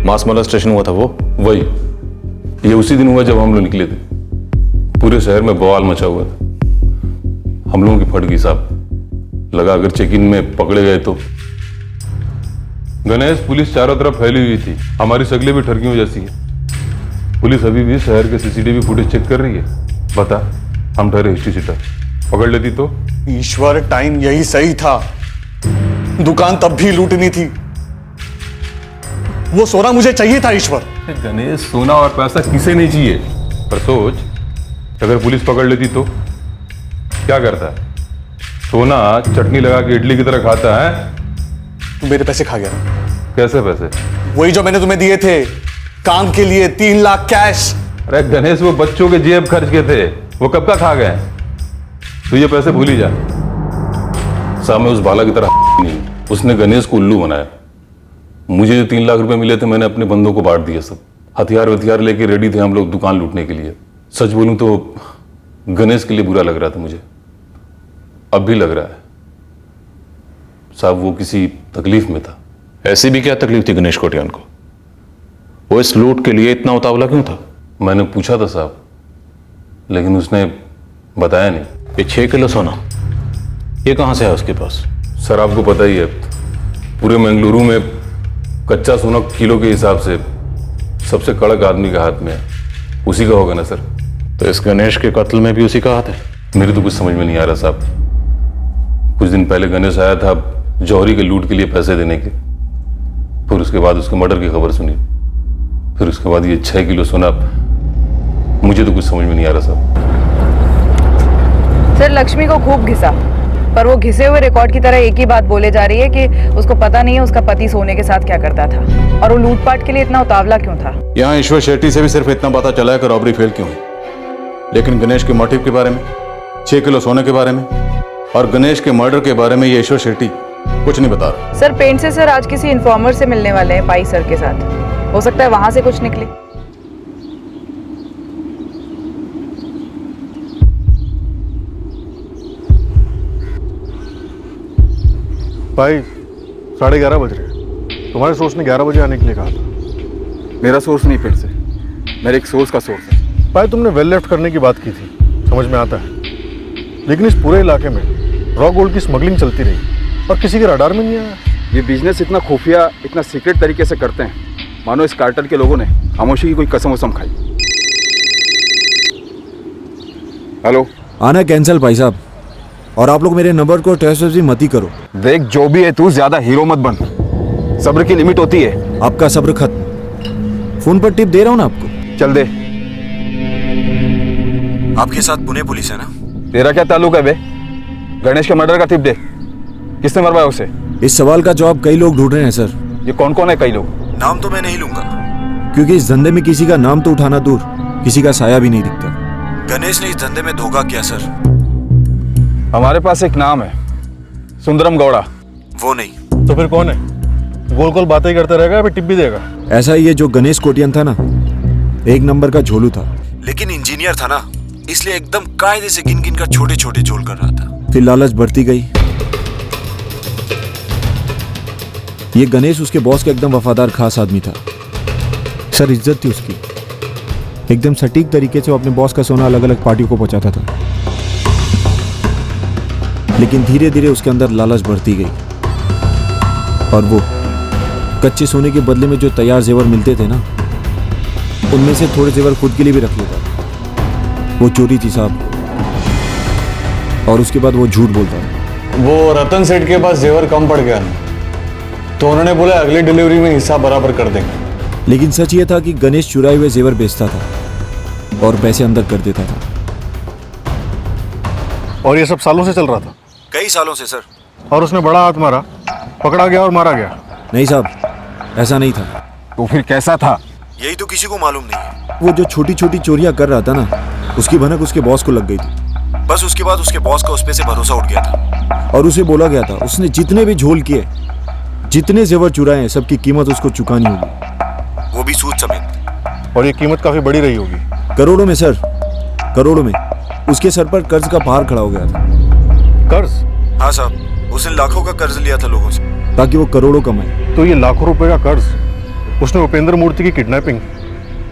मास मोलेस्टेशन हुआ था वो वही। ये उसी दिन हुआ जब हम लोग निकले थे। पूरे शहर में बवाल मचा हुआ था। हम लोगों की फट गई साहब, लगा अगर चेक इन में पकड़े गए तो। गणेश, पुलिस चारों तरफ फैली हुई थी, हमारी शक्लें भी ठरकियों जैसी है। पुलिस अभी भी शहर के सीसीटीवी फुटेज चेक कर रही है। बता, हम ठहरे हिस्ट्री सीटर, पकड़ लेती तो? ईश्वर, टाइम यही सही था, दुकान तब भी लूटनी थी। वो सोना मुझे चाहिए था ईश्वर। गणेश, सोना और पैसा किसे नहीं चाहिए, पर सोच अगर पुलिस पकड़ लेती तो क्या करता है? सोना चटनी लगा के इडली की तरह खाता है। तू मेरे पैसे खा गया। कैसे पैसे? वही जो मैंने तुम्हें दिए थे काम के लिए, 3 लाख कैश। अरे गणेश, वो बच्चों के जेब खर्च के थे, वो कब का खा गए? तो ये पैसे भूल ही जा। सामने उस बाला की तरह नहीं, उसने गणेश को उल्लू बनाया। मुझे जो 3 लाख रुपए मिले थे, मैंने अपने बंदों को बांट दिया। सब हथियार लेके रेडी थे हम लोग दुकान लूटने के लिए। सच बोलूं तो गणेश के लिए बुरा लग रहा था मुझे, अब भी लग रहा है साहब। वो किसी तकलीफ में था। ऐसी भी क्या तकलीफ थी गणेश कोटियान को? वो इस लूट के लिए इतना उतावला क्यों था? मैंने पूछा था साहब, लेकिन उसने बताया नहीं। ये 6 किलो सोना ये कहां से है उसके पास? सर आपको पता ही है, पूरे मंगलुरु में कच्चा सोना किलो के हिसाब से सबसे कड़क आदमी के हाथ में है, उसी का होगा ना सर। तो इस गणेश के कत्ल में भी उसी का हाथ है? मेरे तो कुछ समझ में नहीं आ रहा साहब। कुछ दिन पहले गणेश आया था जौहरी के लूट के लिए पैसे देने के, फिर उसके बाद उसके मर्डर की खबर सुनी, फिर उसके बाद ये 6 किलो सोना। मुझे तो कुछ समझ में नहीं आ रहा साहब। सर, लक्ष्मी को खूब घिसा, पर वो घिसे हुए रिकॉर्ड की तरह एक ही बात बोले जा रही है कि उसको पता नहीं है उसका पति सोने के साथ क्या करता था, और वो लूटपाट के लिए इतना उतावला क्यों था। यहाँ ईश्वर शेट्टी से भी सिर्फ इतना पता चला है कि रॉबरी फेल क्यों हुई, लेकिन गणेश के मोटिव के बारे में, 6 किलो सोने के बारे में और गणेश के मर्डर के बारे में ये ईश्वर शेट्टी कुछ नहीं बता रहा। सर, पेंट से सर आज किसी इन्फॉर्मर से मिलने वाले हैं पाई सर के साथ, हो सकता है वहां से कुछ निकले। भाई 11:30 बज रहे हैं, तुम्हारे सोर्स ने 11 बजे आने के लिए कहा था। मेरा सोर्स नहीं फिर से, मेरे एक सोर्स का सोर्स है। भाई तुमने वेल लेफ्ट करने की बात की थी, समझ में आता है, लेकिन इस पूरे इलाके में रॉ गोल्ड की स्मगलिंग चलती रही और किसी के रडार में नहीं आया। ये बिजनेस इतना खुफिया, इतना सीक्रेट तरीके से करते हैं, मानो इस कार्टेल के लोगों ने खामोशी की कोई कसम वसम खाई। हेलो, आना कैंसिल भाई साहब, और आप लोग मेरे नंबर को टेस्ट मत ही करो। देख, जो भी है तू ज्यादा हीरो मत बन, सब्र की लिमिट होती है। आपका सब्र खत्म। फोन पर टिप दे रहा हूँ ना आपको, चल दे। आपके साथ पुणे पुलिस है ना? तेरा क्या ताल्लुक है बे? गणेश के मर्डर का टिप दे, किसने मरवाया उसे? इस सवाल का जवाब कई लोग ढूंढ रहे हैं सर। ये कौन कौन है कई लोग? नाम तो मैं नहीं लूंगा, क्योंकि इस धंधे में किसी का नाम तो उठाना दूर, किसी का साया भी नहीं दिखता। गणेश ने इस धंधे में धोखा किया सर। हमारे पास एक नाम है, सुंदरम गौड़ा। वो नहीं तो फिर कौन है? गोल गोल बातें करते रहेगा, अभी टिप भी देगा। ऐसा ही है, जो गणेश कोटियान था ना, एक नंबर का झोलू था, लेकिन इंजीनियर था ना, इसलिए एकदम कायदे से गिन गिन कर छोटे छोटे झोल कर रहा था। फिर लालच बढ़ती गई। ये गणेश उसके बॉस का एकदम वफादार खास आदमी था सर, इज्जत थी उसकी। एकदम सटीक तरीके से वो अपने बॉस का सोना अलग अलग पार्टियों को पहुंचाता था, लेकिन धीरे धीरे उसके अंदर लालच बढ़ती गई, और वो कच्चे सोने के बदले में जो तैयार जेवर मिलते थे ना, उनमें से थोड़े जेवर खुद के लिए भी रख लेता। वो चोरी थी साहब, और उसके बाद वो झूठ बोलता। वो रतन सेठ के पास जेवर कम पड़ गया, तो उन्होंने बोला अगली डिलीवरी में हिस्सा बराबर कर देंगे। लेकिन सच ये था कि गणेश चुराए हुए जेवर बेचता था और पैसे अंदर कर देता था। और ये सब सालों से चल रहा था? कई सालों से सर। और उसने बड़ा हाथ मारा, पकड़ा गया और मारा गया? नहीं साहब, ऐसा नहीं था। तो फिर कैसा था? यही तो किसी को मालूम नहीं है। वो जो छोटी छोटी चोरियां कर रहा था ना, उसकी भनक उसके बॉस को लग गई थी। बस उसके बाद उसके बॉस का उस पे से भरोसा उठ गया था और उसे बोला गया था उसने जितने भी झोल किए, जितने जेवर चुराए हैं, सबकी कीमत उसको चुकानी होगी, वो भी सूद समेत। और ये कीमत काफी बड़ी रही होगी? करोड़ों में सर, करोड़ों में। उसके सर पर कर्ज का पहाड़ खड़ा हो गया था। कर्ज? हाँ साहब, उसने लाखों का कर्ज लिया था लोगों से ताकि वो करोड़ों कमाए। तो ये लाखों रुपए का कर्ज उसने उपेंद्र मूर्ति की किडनैपिंग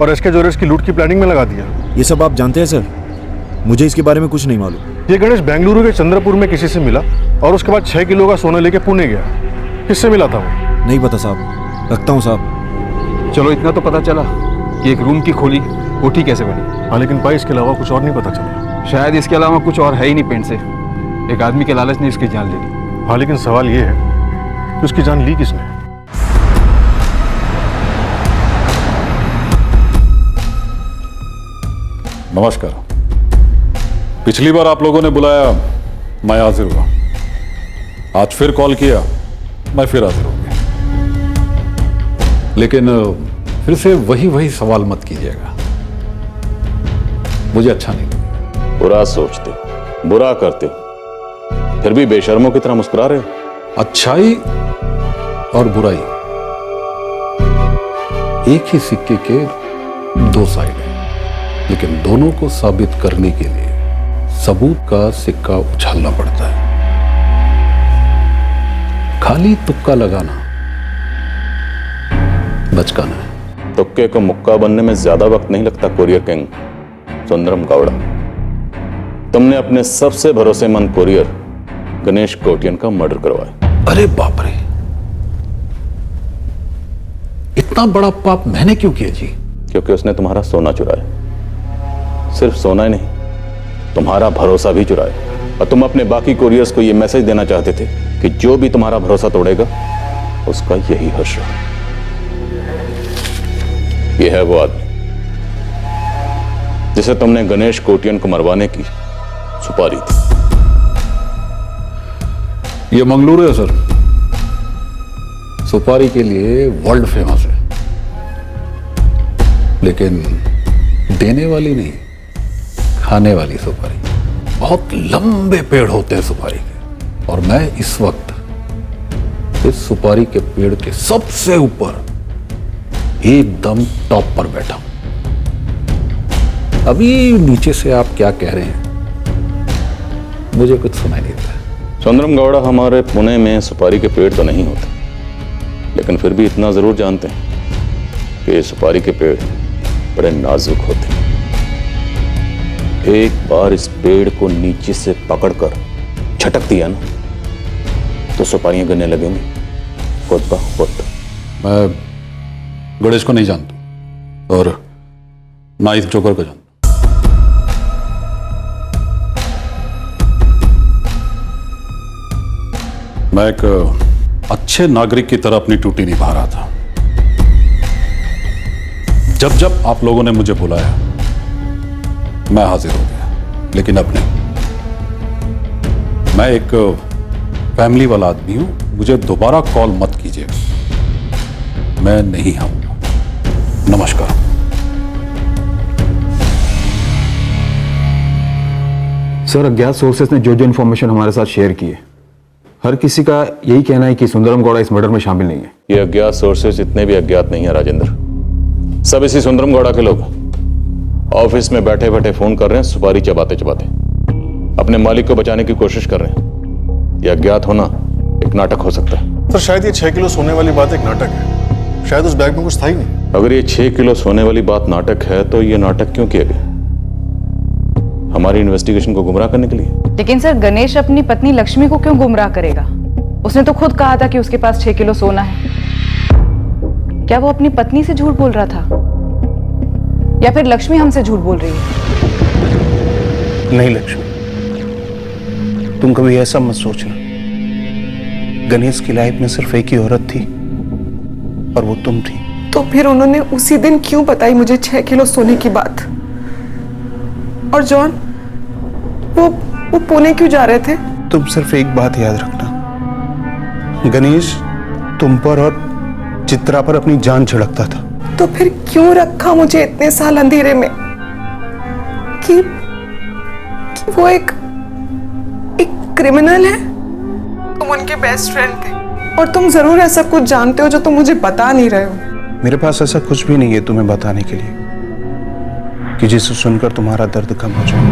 और एसके ज्वेलर्स की लूट की प्लानिंग में लगा दिया? ये सब आप जानते हैं सर? मुझे इसके बारे में कुछ नहीं मालूम। ये गणेश बेंगलुरु के चंद्रपुर में किसी से मिला और उसके बाद 6 किलो का सोना लेके पुणे गया। किससे मिला था वो? नहीं पता साहब, रखता हूँ साहब। चलो इतना तो पता चला कि एक रूम की खोली कोठी कैसे बनी। हाँ, लेकिन भाई इसके अलावा कुछ और नहीं पता चला। शायद इसके अलावा कुछ और है ही नहीं पेंट से। एक आदमी के लालच ने उसकी जान ले ली। हाँ, लेकिन सवाल ये है कि उसकी जान ली किसने? नमस्कार। पिछली बार आप लोगों ने बुलाया, मैं हाजिर हुआ। आज फिर कॉल किया, मैं फिर हाजिर हो गया। लेकिन फिर से वही सवाल मत कीजिएगा, मुझे अच्छा नहीं लगा। बुरा सोचते, बुरा करते, फिर भी बेशर्मों की तरह मुस्कुरा रहे हो। अच्छाई और बुराई एक ही सिक्के के दो साइड हैं, लेकिन दोनों को साबित करने के लिए सबूत का सिक्का उछालना पड़ता है। खाली तुक्का लगाना बचकाना है। तुक्के को मुक्का बनने में ज्यादा वक्त नहीं लगता कोरियर किंग सुंदरम गौड़ा। तुमने अपने सबसे भरोसेमंद कोरियर गणेश कोटियन का मर्डर करवाया। अरे बाप रे, इतना बड़ा पाप मैंने क्यों किया जी? क्योंकि उसने तुम्हारा सोना चुराया। सिर्फ सोना ही नहीं, तुम्हारा भरोसा भी चुराया। और तुम अपने बाकी कोरियर्स को यह मैसेज देना चाहते थे कि जो भी तुम्हारा भरोसा तोड़ेगा उसका यही हश्र है। यह है वो आदमी जिसे तुमने गणेश कोटियन को मरवाने की सुपारी थी। ये मंगलुरु है सर, सुपारी के लिए वर्ल्ड फेमस है, लेकिन देने वाली नहीं, खाने वाली सुपारी। बहुत लंबे पेड़ होते हैं सुपारी के, और मैं इस वक्त इस सुपारी के पेड़ के सबसे ऊपर एकदम टॉप पर बैठा हूं। अभी नीचे से आप क्या कह रहे हैं मुझे कुछ सुनाई नहीं देता। सुंदरम गौड़ा, हमारे पुणे में सुपारी के पेड़ तो नहीं होते, लेकिन फिर भी इतना जरूर जानते हैं कि सुपारी के पेड़ बड़े नाजुक होते हैं। एक बार इस पेड़ को नीचे से पकड़कर झटक दिया ना, तो सुपारियां गिरने लगेंगी खुद ब खुद। मैं गणेश को नहीं जानता और ना इस जोकर को जानता। मैं एक अच्छे नागरिक की तरह अपनी ड्यूटी निभा रहा था। जब जब आप लोगों ने मुझे बुलाया मैं हाजिर हो गया, लेकिन अब नहीं। मैं एक फैमिली वाला आदमी हूं, मुझे दोबारा कॉल मत कीजिएगा, मैं नहीं आऊंगा। नमस्कार। सर, अज्ञात सोर्सेस ने जो जो इन्फॉर्मेशन हमारे साथ शेयर की है, हर किसी का यही कहना है कि सुंदरम गौड़ा इस मर्डर में शामिल नहीं है। ये अज्ञात सोर्सेस इतने भी अज्ञात नहीं है राजेंद्र, सब इसी सुंदरम गौड़ा के लोग ऑफिस में बैठे बैठे फोन कर रहे हैं, सुपारी चबाते चबाते अपने मालिक को बचाने की कोशिश कर रहे हैं। यह अज्ञात होना एक नाटक हो सकता है। सर, शायद ये 6 किलो सोने वाली बात एक नाटक है। शायद उस बैग में कुछ था ही नहीं। अगर ये 6 किलो सोने वाली बात नाटक है तो ये नाटक क्यों किया गया? हमारी इन्वेस्टिगेशन को गुमराह करने के लिए? लेकिन सर, गणेश अपनी पत्नी लक्ष्मी को क्यों गुमराह करेगा? उसने तो खुद कहा था कि उसके पास 6 किलो सोना है। क्या वो अपनी पत्नी से झूठ बोल रहा था, या फिर लक्ष्मी हमसे झूठ बोल रही है? नहीं लक्ष्मी, तुम कभी ऐसा मत सोचना। गणेश की लाइफ में सिर्फ एक ही औरत थी और वो तुम थी। तो फिर उन्होंने उसी दिन क्यों बताई मुझे 6 किलो सोने की बात? और जॉन, वो वो पुणे क्यों जा रहे थे? तुम सिर्फ एक बात याद रखना, गणेश तुम पर और चित्रा पर अपनी जान छिड़कता था। तो फिर क्यों रखा मुझे इतने साल अंधेरे में? कि वो एक क्रिमिनल है? तुम उनके बेस्ट फ्रेंड थे और तुम जरूर ऐसा कुछ जानते हो जो तुम मुझे बता नहीं रहे हो। मेरे पास ऐसा कुछ भी नहीं है तुम्हें बताने के लिए कि जिसे सुनकर तुम्हारा दर्द कम हो जाए।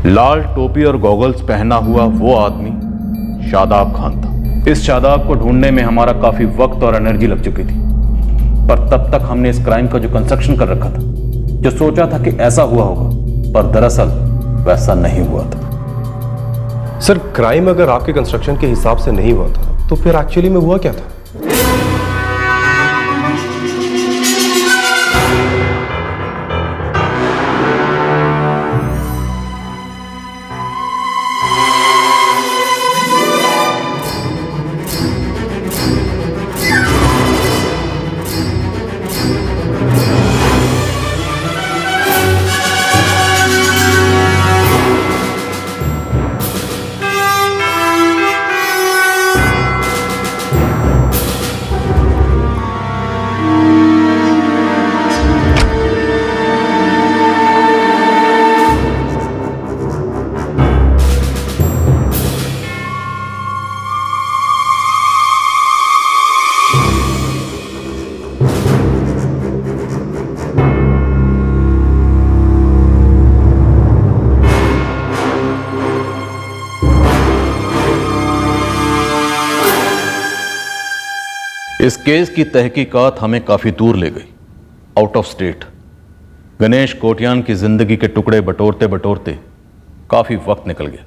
लाल टोपी और गॉगल्स पहना हुआ वो आदमी शादाब खान था। इस शादाब को ढूंढने में हमारा काफी वक्त और एनर्जी लग चुकी थी, पर तब तक हमने इस क्राइम का जो कंस्ट्रक्शन कर रखा था, जो सोचा था कि ऐसा हुआ होगा, पर दरअसल वैसा नहीं हुआ था। सर, क्राइम अगर आपके कंस्ट्रक्शन के हिसाब से नहीं हुआ था तो फिर एक्चुअली में हुआ क्या था? इस केस की तहकीकात हमें काफी दूर ले गई, out of state. Ganesh Kotian की जिंदगी के टुकड़े बटोरते बटोरते काफी वक्त निकल गया,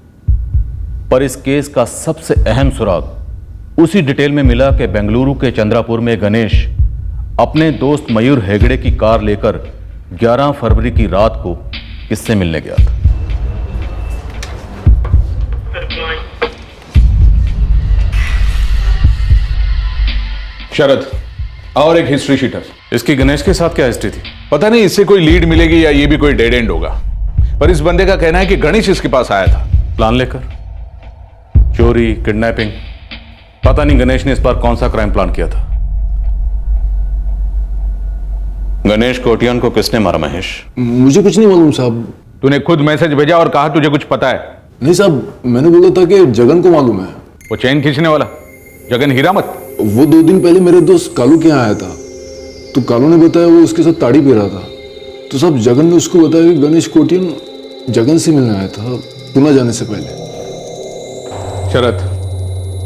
पर इस केस का सबसे अहम सुराग उसी डिटेल में मिला कि बेंगलुरु के चंद्रापुर में गणेश अपने दोस्त मयूर हेगड़े की कार लेकर 11 फरवरी की रात को किससे मिलने गया था। शरद, और एक हिस्ट्री शीट है। इसकी गणेश के साथ क्या हिस्ट्री थी? पता नहीं इससे कोई लीड मिलेगी या ये भी कोई डेड एंड होगा, पर इस बंदे का कहना है कि गणेश इसके पास आया था प्लान लेकर। चोरी, किडनैपिंग, पता नहीं गणेश ने इस बार कौन सा क्राइम प्लान किया था। गणेश कोटियान को किसने मारा महेश? मुझे कुछ नहीं मालूम साहब। तूने खुद मैसेज भेजा और कहा तुझे कुछ पता है? नहीं साहब, मैंने बोला था कि जगन को मालूम है। वो चेन खींचने वाला जगन हीरामत? वो 2 दिन पहले मेरे दोस्त कालू के यहाँ आया था, तो कालू ने बताया वो उसके साथ ताड़ी पी रहा था। तो साहब जगन ने उसको बताया कि गणेश कोटियान जगन से मिलने आया था पुणे जाने से पहले। शरद,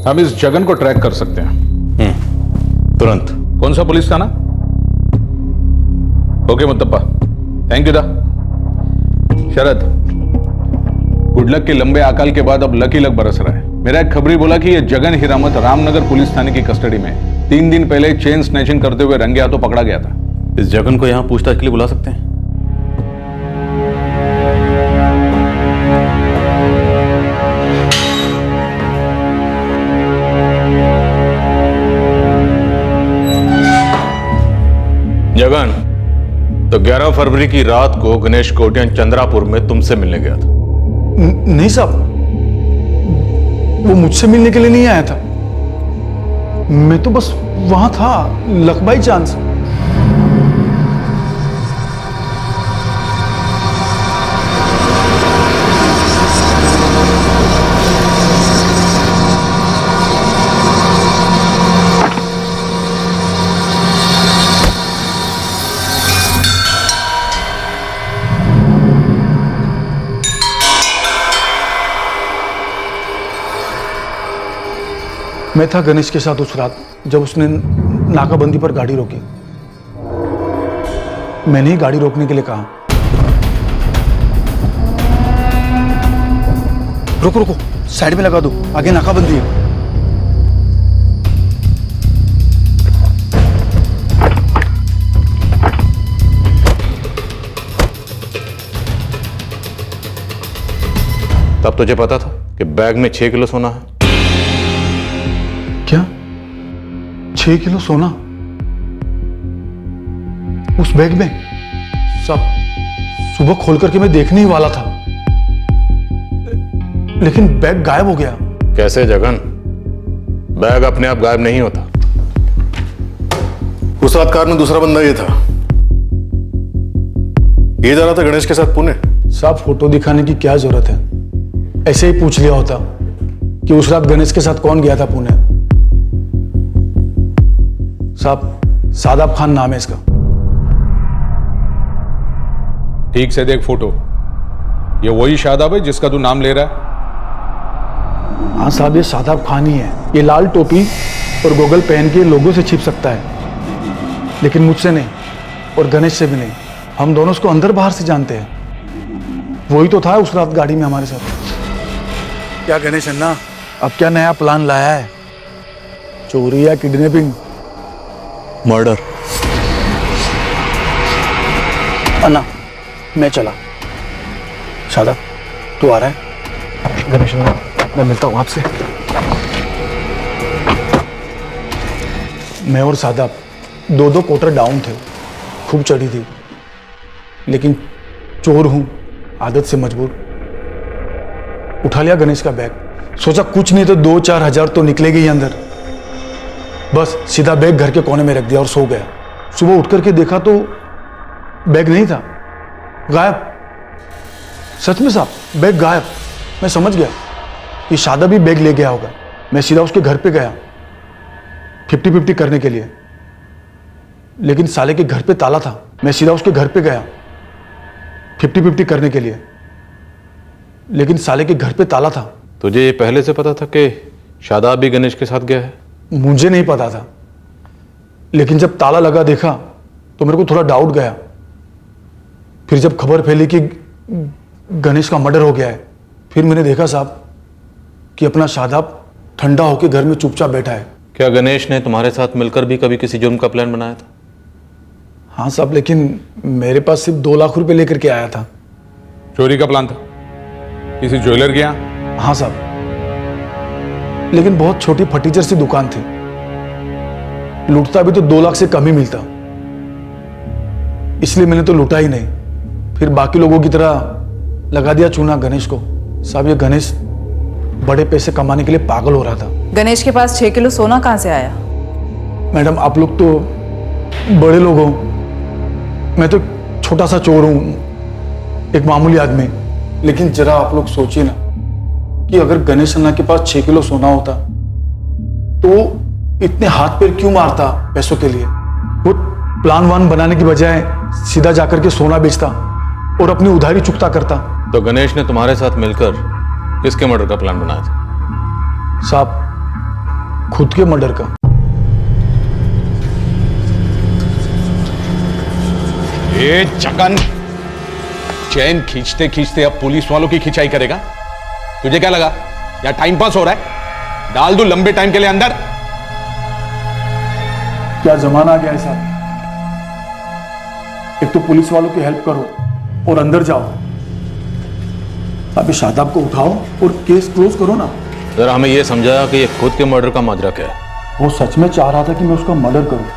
हम इस जगन को ट्रैक कर सकते हैं तुरंत। कौन सा पुलिस थाना? ओके मुत्तप्पा, थैंक यू दा। शरद, गुडलक के लंबे अकाल के बाद अब लकी लक बरस रहा है। मेरा एक खबरी बोला कि यह जगन हीरामत रामनगर पुलिस थाने की कस्टडी में 3 दिन पहले चेन स्नैचिंग करते हुए रंगे हाथों पकड़ा गया था। इस जगन को यहां पूछताछ के लिए बुला सकते हैं? जगन, तो 11 फरवरी की रात को गणेश कोटियान चंद्रापुर में तुमसे मिलने गया था? नहीं साहब, वो मुझसे मिलने के लिए नहीं आया था। मैं तो बस वहां था लक बाई चांस। मैं था गणेश के साथ उस रात जब उसने नाकाबंदी पर गाड़ी रोकी। मैंने ही गाड़ी रोकने के लिए कहा। रुको रुको, साइड में लगा दो, आगे नाकाबंदी है। तब तुझे पता था कि बैग में 6 किलो सोना है? क्या 6 किलो सोना उस बैग में? सब सुबह खोल करके मैं देखने ही वाला था, लेकिन बैग गायब हो गया। कैसे जगन? बैग अपने आप गायब नहीं होता। उस रात कार में दूसरा बंदा ये था, ये जा रहा था गणेश के साथ पुणे। साहब फोटो दिखाने की क्या जरूरत है, ऐसे ही पूछ लिया होता कि उस रात गणेश के साथ कौन गया था पुणे। साहब सादाब खान नाम है इसका। ठीक से देख फोटो, ये वही शादाब है जिसका तू नाम ले रहा है? हाँ साहब, ये सादाब खान ही है। ये लाल टोपी और गोगल पहन के लोगों से छिप सकता है, लेकिन मुझसे नहीं और गणेश से भी नहीं। हम दोनों उसको अंदर बाहर से जानते हैं। वही तो था उस रात गाड़ी में हमारे साथ। क्या गणेश अन्ना, अब क्या नया प्लान लाया है? चोरी या किडनैपिंग? मर्डर। अन्ना मैं चला। शादाब तू आ रहा है? गणेश अन्ना मैं मिलता हूं आपसे। मैं और सादाब दो क्वार्टर डाउन थे, खूब चढ़ी थी, लेकिन चोर हूं, आदत से मजबूर। उठा लिया गणेश का बैग, सोचा कुछ नहीं तो 2-4 हजार तो निकलेगी ही अंदर। बस सीधा बैग घर के कोने में रख दिया और सो गया। सुबह उठ करके देखा तो बैग नहीं था, गायब। सच में साहब, बैग गायब। मैं समझ गया कि शादाब भी बैग ले गया होगा। मैं सीधा उसके घर पे गया 50-50 करने के लिए, लेकिन साले के घर पे ताला था। मैं सीधा उसके घर पे गया 50-50 करने के लिए, लेकिन साले के घर पे ताला था। तुझे ये पहले से पता था कि शादाब भी गणेश के साथ गया है? मुझे नहीं पता था, लेकिन जब ताला लगा देखा तो मेरे को थोड़ा डाउट गया। फिर जब खबर फैली कि गणेश का मर्डर हो गया है, फिर मैंने देखा साहब कि अपना शादाब ठंडा होकर घर में चुपचाप बैठा है। क्या गणेश ने तुम्हारे साथ मिलकर भी कभी किसी जुर्म का प्लान बनाया था? हाँ साहब, लेकिन मेरे पास सिर्फ 2 लाख रुपए लेकर के आया था। चोरी का प्लान था किसी ज्वेलर के यहाँ? हाँ साहब, लेकिन बहुत छोटी फर्नीचर सी दुकान थी। लूटता भी तो 2 लाख से कम ही मिलता, इसलिए मैंने तो लूटा ही नहीं। फिर बाकी लोगों की तरह लगा दिया चूना गणेश को। साहब ये गणेश बड़े पैसे कमाने के लिए पागल हो रहा था। गणेश के पास 6 किलो सोना कहाँ से आया? मैडम आप लोग तो बड़े लोग हो, मैं तो छोटा सा चोर हूं, एक मामूली आदमी। लेकिन जरा आप लोग सोचिए ना कि अगर गणेश अन्ना के पास 6 किलो सोना होता तो इतने हाथ पैर क्यों मारता पैसों के लिए? वो प्लान वान बनाने की बजाय सीधा जाकर के सोना बेचता और अपनी उधारी चुकता करता। तो गणेश ने तुम्हारे साथ मिलकर किसके मर्डर का प्लान बनाया था? साहब खुद के मर्डर का। ये चकन चैन खींचते खींचते अब पुलिस वालों की खिंचाई करेगा? तुझे क्या लगा या टाइम पास हो रहा है? डाल दो लंबे टाइम के लिए अंदर। क्या जमाना आ गया है साहब, एक तो पुलिस वालों की हेल्प करो और अंदर जाओ। अभी शादाब को उठाओ और केस क्लोज करो ना। जरा हमें यह समझाया कि ये खुद के मर्डर का माजरा क्या है? वो सच में चाह रहा था कि मैं उसका मर्डर करूं।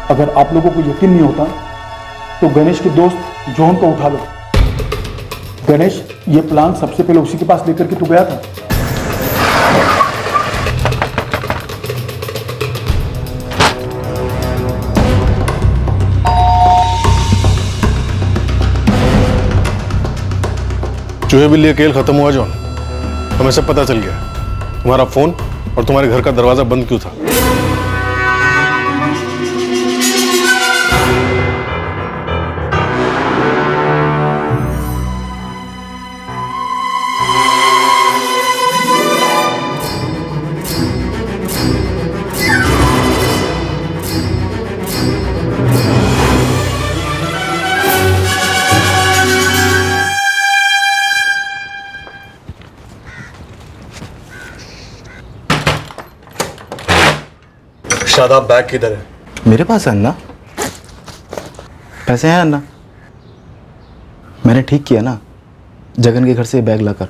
अगर आप लोगों को यकीन नहीं होता तो गणेश के दोस्त जॉन को उठा लो। गणेश ये प्लान सबसे पहले उसी के पास लेकर के तू गया था। चूहे बिल्ली का खेल खत्म हुआ जॉन, हमें सब पता चल गया। तुम्हारा फोन और तुम्हारे घर का दरवाजा बंद क्यों था? शादाब, बैग किधर है? मेरे पास है अन्ना। पैसे हैं अन्ना? मैंने ठीक किया ना जगन के घर से बैग लाकर,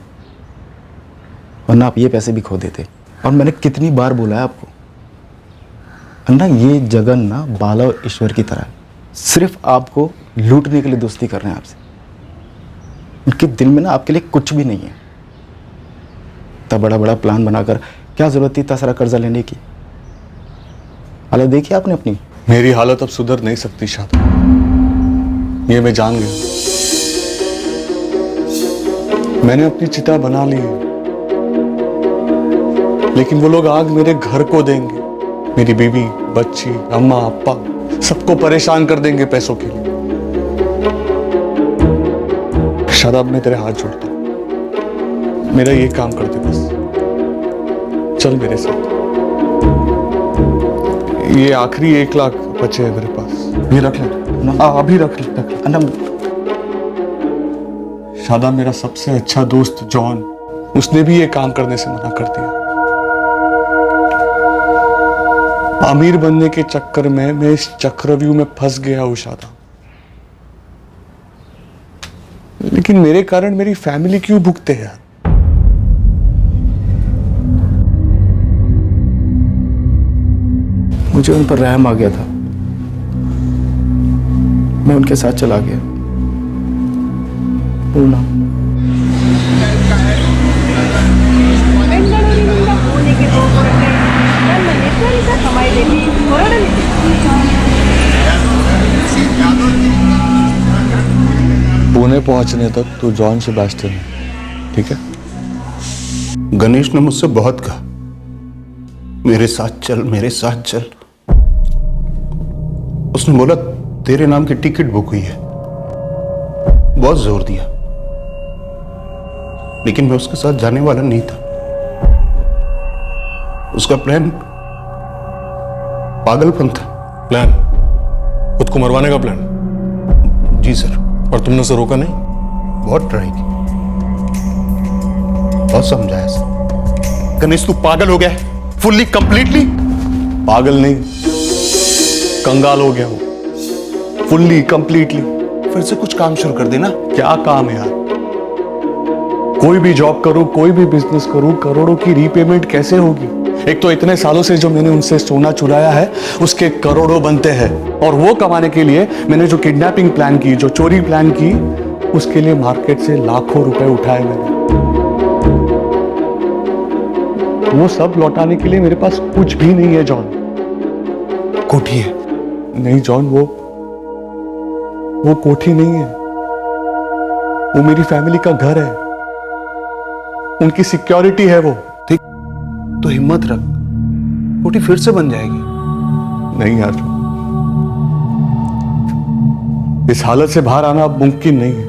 वरना आप ये पैसे भी खो देते। और मैंने कितनी बार बोला है आपको अन्ना, ये जगन ना बाला और ईश्वर की तरह है, सिर्फ आपको लूटने के लिए दोस्ती कर रहे हैं आपसे। उनके दिल में ना आपके लिए कुछ भी नहीं है। इतना बड़ा बड़ा प्लान बनाकर क्या जरूरत थी इतना सारा कर्जा लेने की? हालत देखी आपने अपनी। मेरी हालत अब सुधर नहीं सकती शादाब, ये मैं जान गया। मैंने अपनी चिता बना ली है, लेकिन वो लोग आग मेरे घर को देंगे। मेरी बीवी, बच्ची, अम्मा, अप्पा सबको परेशान कर देंगे पैसों के लिए। शादाब, मैं तेरे हाथ जोड़ता हूं, मेरा ये काम कर दे बस। चल मेरे साथ। ये आखिरी 1 लाख बचे हैं मेरे पास, ये रख ले। अभी रख ले। शादाब, मेरा सबसे अच्छा दोस्त जॉन, उसने भी ये काम करने से मना कर दिया। अमीर बनने के चक्कर में मैं इस चक्रव्यूह में फंस गया हूं शादाब। लेकिन मेरे कारण मेरी फैमिली क्यों भुगते हैं यार? मुझे उन पर रहम आ गया था, मैं उनके साथ चला गया। पूर्णा, ಬೆಂಗಳೂರಿನಿಂದ ಪುಣೆಗೆ ಹೋಗುವ ಟ್ರೈನ್ ತನ್ನ ನಿರ್ಧಾರಿತ ಸಮಯದಲ್ಲಿ ಹೊರಡಲಿದೆ. पुणे पहुंचने तक तू जॉन सेबास्टियन है, ठीक है? गणेश ने मुझसे बहुत कहा, मेरे साथ चल, मेरे साथ चल। उसने बोला तेरे नाम की टिकट बुक हुई है, बहुत जोर दिया, लेकिन मैं उसके साथ जाने वाला नहीं था। उसका प्लान पागलपन था। प्लान? खुद को मरवाने का प्लान? जी सर। और तुमने उसे रोका नहीं? बहुत ट्राई की, बहुत समझाया सर। गणेश तू पागल हो गया है, फुल्ली कंप्लीटली? पागल नहीं, कंगाल हो गया हूं, फुल्ली कंप्लीटली। फिर से कुछ काम शुरू कर देना। क्या काम है यार? कोई भी जॉब करूं, कोई भी बिजनेस करूं, करोड़ों की रीपेमेंट कैसे होगी? एक तो इतने सालों से जो मैंने उनसे सोना चुराया है उसके करोड़ों बनते हैं, और वो कमाने के लिए मैंने जो किडनैपिंग प्लान की, जो चोरी प्लान की, उसके लिए मार्केट से लाखों रुपए उठाए मैंने। वो सब लौटाने के लिए मेरे पास कुछ भी नहीं है जॉन। कोठी है? नहीं जॉन, वो कोठी नहीं है, वो मेरी फैमिली का घर है, उनकी सिक्योरिटी है वो। ठीक, तो हिम्मत रख, कोठी फिर से बन जाएगी। नहीं यार, इस हालत से बाहर आना अब मुमकिन नहीं है।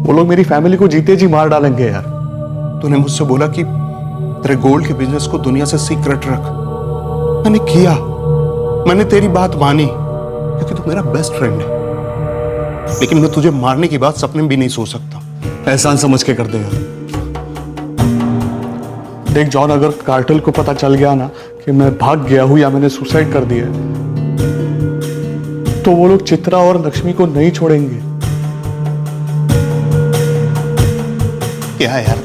वो लोग मेरी फैमिली को जीते जी मार डालेंगे यार। तूने मुझसे बोला कि तेरे गोल्ड के बिजनेस को दुनिया से सीक्रेट रख, मैंने किया, मैंने तेरी बात मानी, क्योंकि तू मेरा बेस्ट फ्रेंड है। लेकिन मैं तुझे मारने की बात सपने में भी नहीं सोच सकता। एहसान समझ के कर दे यार। देख जॉन, अगर कार्टेल को पता चल गया ना कि मैं भाग गया हूं या मैंने सुसाइड कर दिया, तो वो लोग चित्रा और लक्ष्मी को नहीं छोड़ेंगे। क्या यार,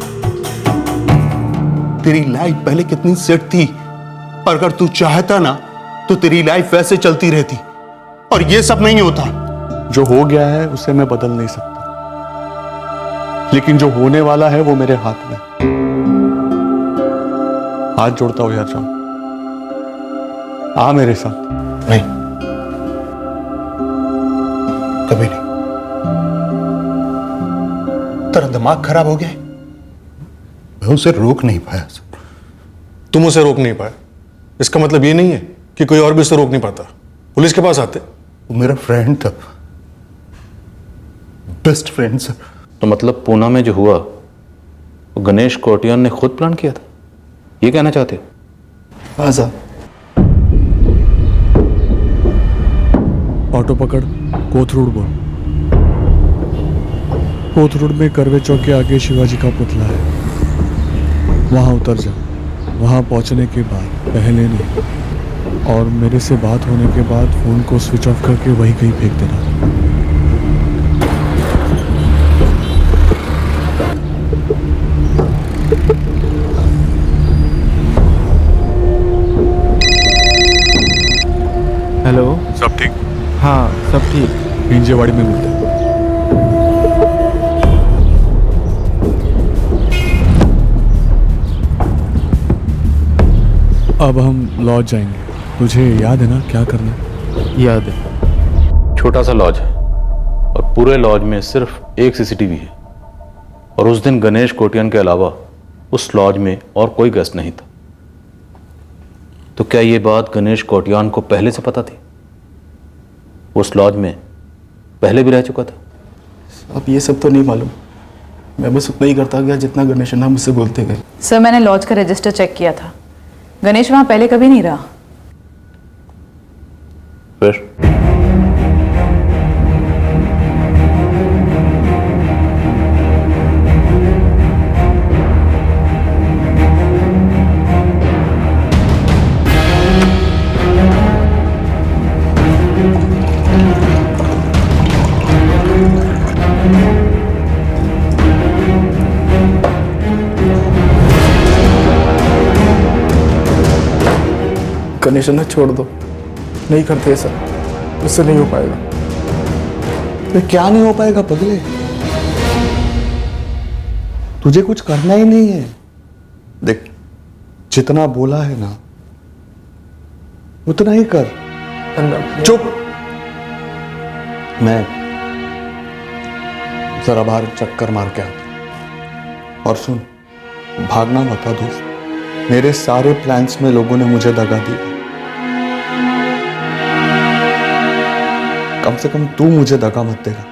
तेरी लाइफ पहले कितनी सेट थी, और अगर तू चाहता ना तो तेरी लाइफ वैसे चलती रहती, और ये सब नहीं होता। जो हो गया है उसे मैं बदल नहीं सकता, लेकिन जो होने वाला है वो मेरे हाथ में। हाथ जोड़ता हूं यार जॉन, आ मेरे साथ। नहीं, कभी नहीं। तेरा दिमाग खराब हो गया है, मैं उसे रोक नहीं पाया। तुम उसे रोक नहीं पाए, इसका मतलब ये नहीं है कि कोई और भी उसे रोक नहीं पाता। पुलिस के पास आते। वो मेरा फ्रेंड था, बेस्ट फ्रेंड सर। तो मतलब पूना में जो हुआ वो गणेश कोटियान ने खुद प्लान किया था, ये कहना चाहते? हाँ सर। ऑटो पकड़, कोथरूड बोल। कोथरूड में करवे चौक के आगे शिवाजी का पुतला है, वहां उतर जा। वहाँ पहुँचने के बाद, पहले नहीं, और मेरे से बात होने के बाद फ़ोन को स्विच ऑफ करके वहीं कहीं फेंक देना। हेलो। सब ठीक? हाँ सब ठीक। हिंजेवाड़ी में मिलते हैं। अब हम लॉज जाएंगे। तुझे याद है ना क्या करना है? याद है। छोटा सा लॉज है और पूरे लॉज में सिर्फ एक सीसीटीवी है, और उस दिन गणेश कोटियान के अलावा उस लॉज में और कोई गेस्ट नहीं था। तो क्या ये बात गणेश कोटियान को पहले से पता थी? उस लॉज में पहले भी रह चुका था? अब ये सब तो नहीं मालूम, मैं बस उतना ही करता गया जितना गणेश अन्ना मुझसे बोलते गए। सर मैंने लॉज का रजिस्टर चेक किया था, गणेश वहां पहले कभी नहीं रहा। फिर गणेश अन्ना छोड़ दो, नहीं करते ऐसा, उससे नहीं हो पाएगा। तो क्या नहीं हो पाएगा पगले? तुझे कुछ करना ही नहीं है। देख, जितना बोला है ना उतना ही कर। चुप। मैं जरा बाहर चक्कर मार के आता। और सुन, भागना मत दोस्त, मेरे सारे प्लान्स में लोगों ने मुझे दगा दी। कम से कम तू मुझे दगा मत देगा।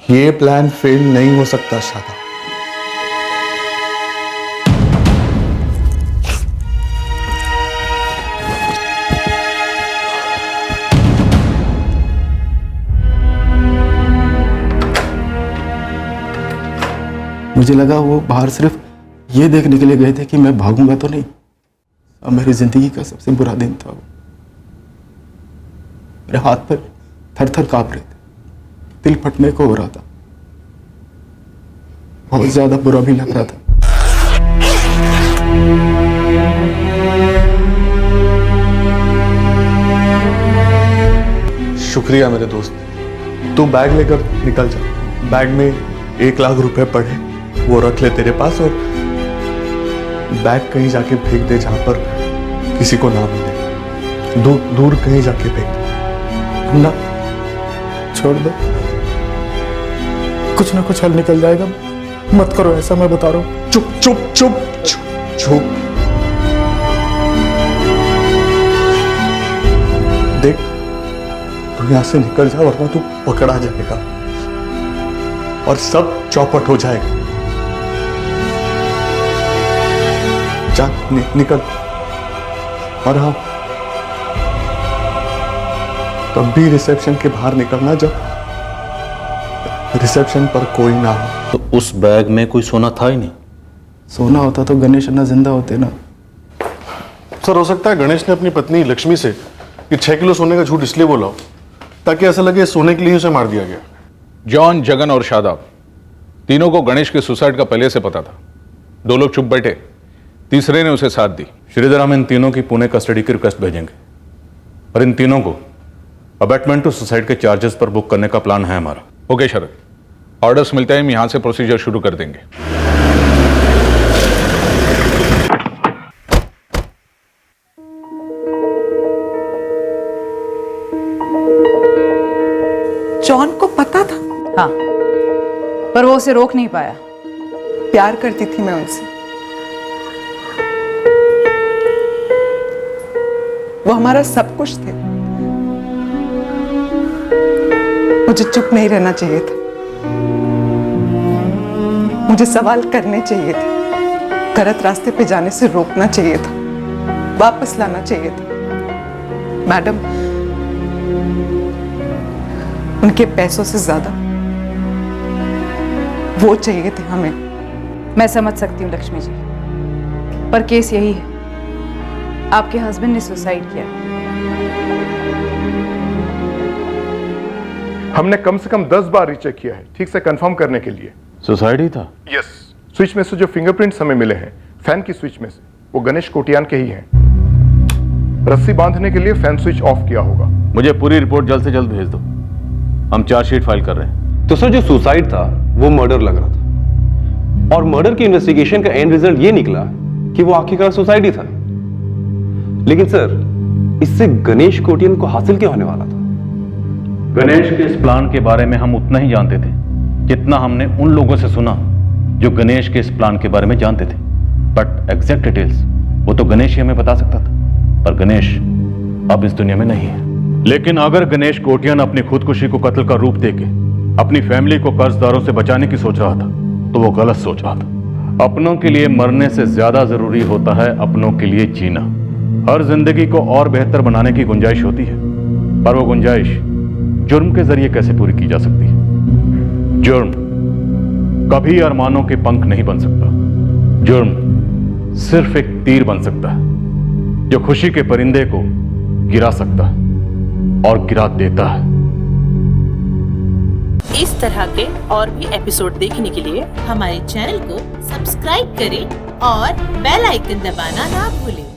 ये प्लान फेल नहीं हो सकता शादा। मुझे लगा वो बाहर सिर्फ ये देखने के लिए गए थे कि मैं भागूंगा तो नहीं। अब मेरी जिंदगी का सबसे बुरा दिन था वो। मेरे हाथ पर थर थर कांप रहे थे, दिल फटने को हो रहा था, बहुत ज्यादा बुरा भी लग रहा था। शुक्रिया मेरे दोस्त, तू बैग लेकर निकल जा। बैग में 1 लाख रुपए पड़े, वो रख ले तेरे पास, और बैग कहीं जाके फेंक दे जहां पर किसी को ना मिले। दूर दूर कहीं जाके फेंक दे। ना छोड़ दो, कुछ ना कुछ हल निकल जाएगा। मत करो ऐसा, मैं बता रहा हूं। चुप चुप चुप चुप चुप। देख, तू यहां से निकल जा वरना तू पकड़ा जाएगा और सब चौपट हो जाएगा। जा, निकल। और हाँ, तब भी रिसेप्शन के बाहर निकलना जब रिसेप्शन पर कोई ना हो। तो उस बैग में कोई सोना था ही नहीं। सोना होता तो गणेश अन्ना जिंदा होते ना। सर, हो सकता है गणेश ने अपनी पत्नी लक्ष्मी से कि 6 किलो सोने का झूठ इसलिए बोला हो ताकि ऐसा लगे सोने के लिए उसे मार दिया गया। जॉन, जगन और शादाब, तीनों को गणेश के सुसाइड का पहले से पता था। 2 लोग चुप बैठे, तीसरे ने उसे साथ दी। श्रीधर, हम इन तीनों की पुणे कस्टडी की रिक्वेस्ट भेजेंगे और इन तीनों को अबैटमेंट टू सुसाइड के चार्जेस पर बुक करने का प्लान है हमारा। ओके शरद, ऑर्डर्स मिलते ही हम यहां से प्रोसीजर शुरू कर देंगे। जॉन को पता था? हाँ, पर वो उसे रोक नहीं पाया। प्यार करती थी मैं उनसे, वो हमारा सब कुछ थे। मुझे चुप नहीं रहना चाहिए था, मुझे सवाल करने चाहिए थे, गलत रास्ते पे जाने से रोकना चाहिए था, वापस लाना चाहिए था। मैडम, उनके पैसों से ज्यादा वो चाहिए थे हमें। मैं समझ सकती हूँ लक्ष्मी जी, पर केस यही है, आपके हस्बैंड ने सुसाइड किया। हमने कम से कम 10 बार रीचेक किया है ठीक से कंफर्म करने के लिए। सुसाइड ही था? यस। स्विच में से जो फिंगरप्रिंट्स हमें मिले हैं फैन की स्विच में से, वो गणेश कोटियान के ही हैं। रस्सी बांधने के लिए फैन स्विच ऑफ किया होगा। मुझे पूरी रिपोर्ट जल्द से जल्द भेज दो, हम चार्जशीट फाइल कर रहे हैं। तो सर जो सुसाइड था वो मर्डर लग रहा था, और मर्डर की इन्वेस्टिगेशन का एंड रिजल्ट ये निकला कि वो आखिरकार सुसाइड ही था। लेकिन सर इससे गणेश कोटियान को हासिल क्या होने वाला था? गणेश के इस प्लान के बारे में हम उतना ही जानते थे जितना हमने उन लोगों से सुना जो गणेश के इस प्लान के बारे में जानते थे। बट एग्जैक्ट डिटेल्स वो तो गणेश ही हमें बता सकता था, पर गणेश अब इस दुनिया में नहीं है। लेकिन अगर गणेश कोटियान अपनी खुदकुशी को कत्ल का रूप देके अपनी फैमिली को कर्जदारों से बचाने की सोच रहा था, तो वो गलत सोच रहा था। अपनों के लिए मरने से ज्यादा जरूरी होता है अपनों के लिए जीना। हर जिंदगी को और बेहतर बनाने की गुंजाइश होती है, पर वो गुंजाइश जुर्म के जरिए कैसे पूरी की जा सकती है? जुर्म कभी अरमानों के पंख नहीं बन सकता। जुर्म सिर्फ एक तीर बन सकता है जो खुशी के परिंदे को गिरा सकता है और गिरा देता है। इस तरह के और भी एपिसोड देखने के लिए हमारे चैनल को सब्सक्राइब करें और बेल आइकन दबाना ना भूलें।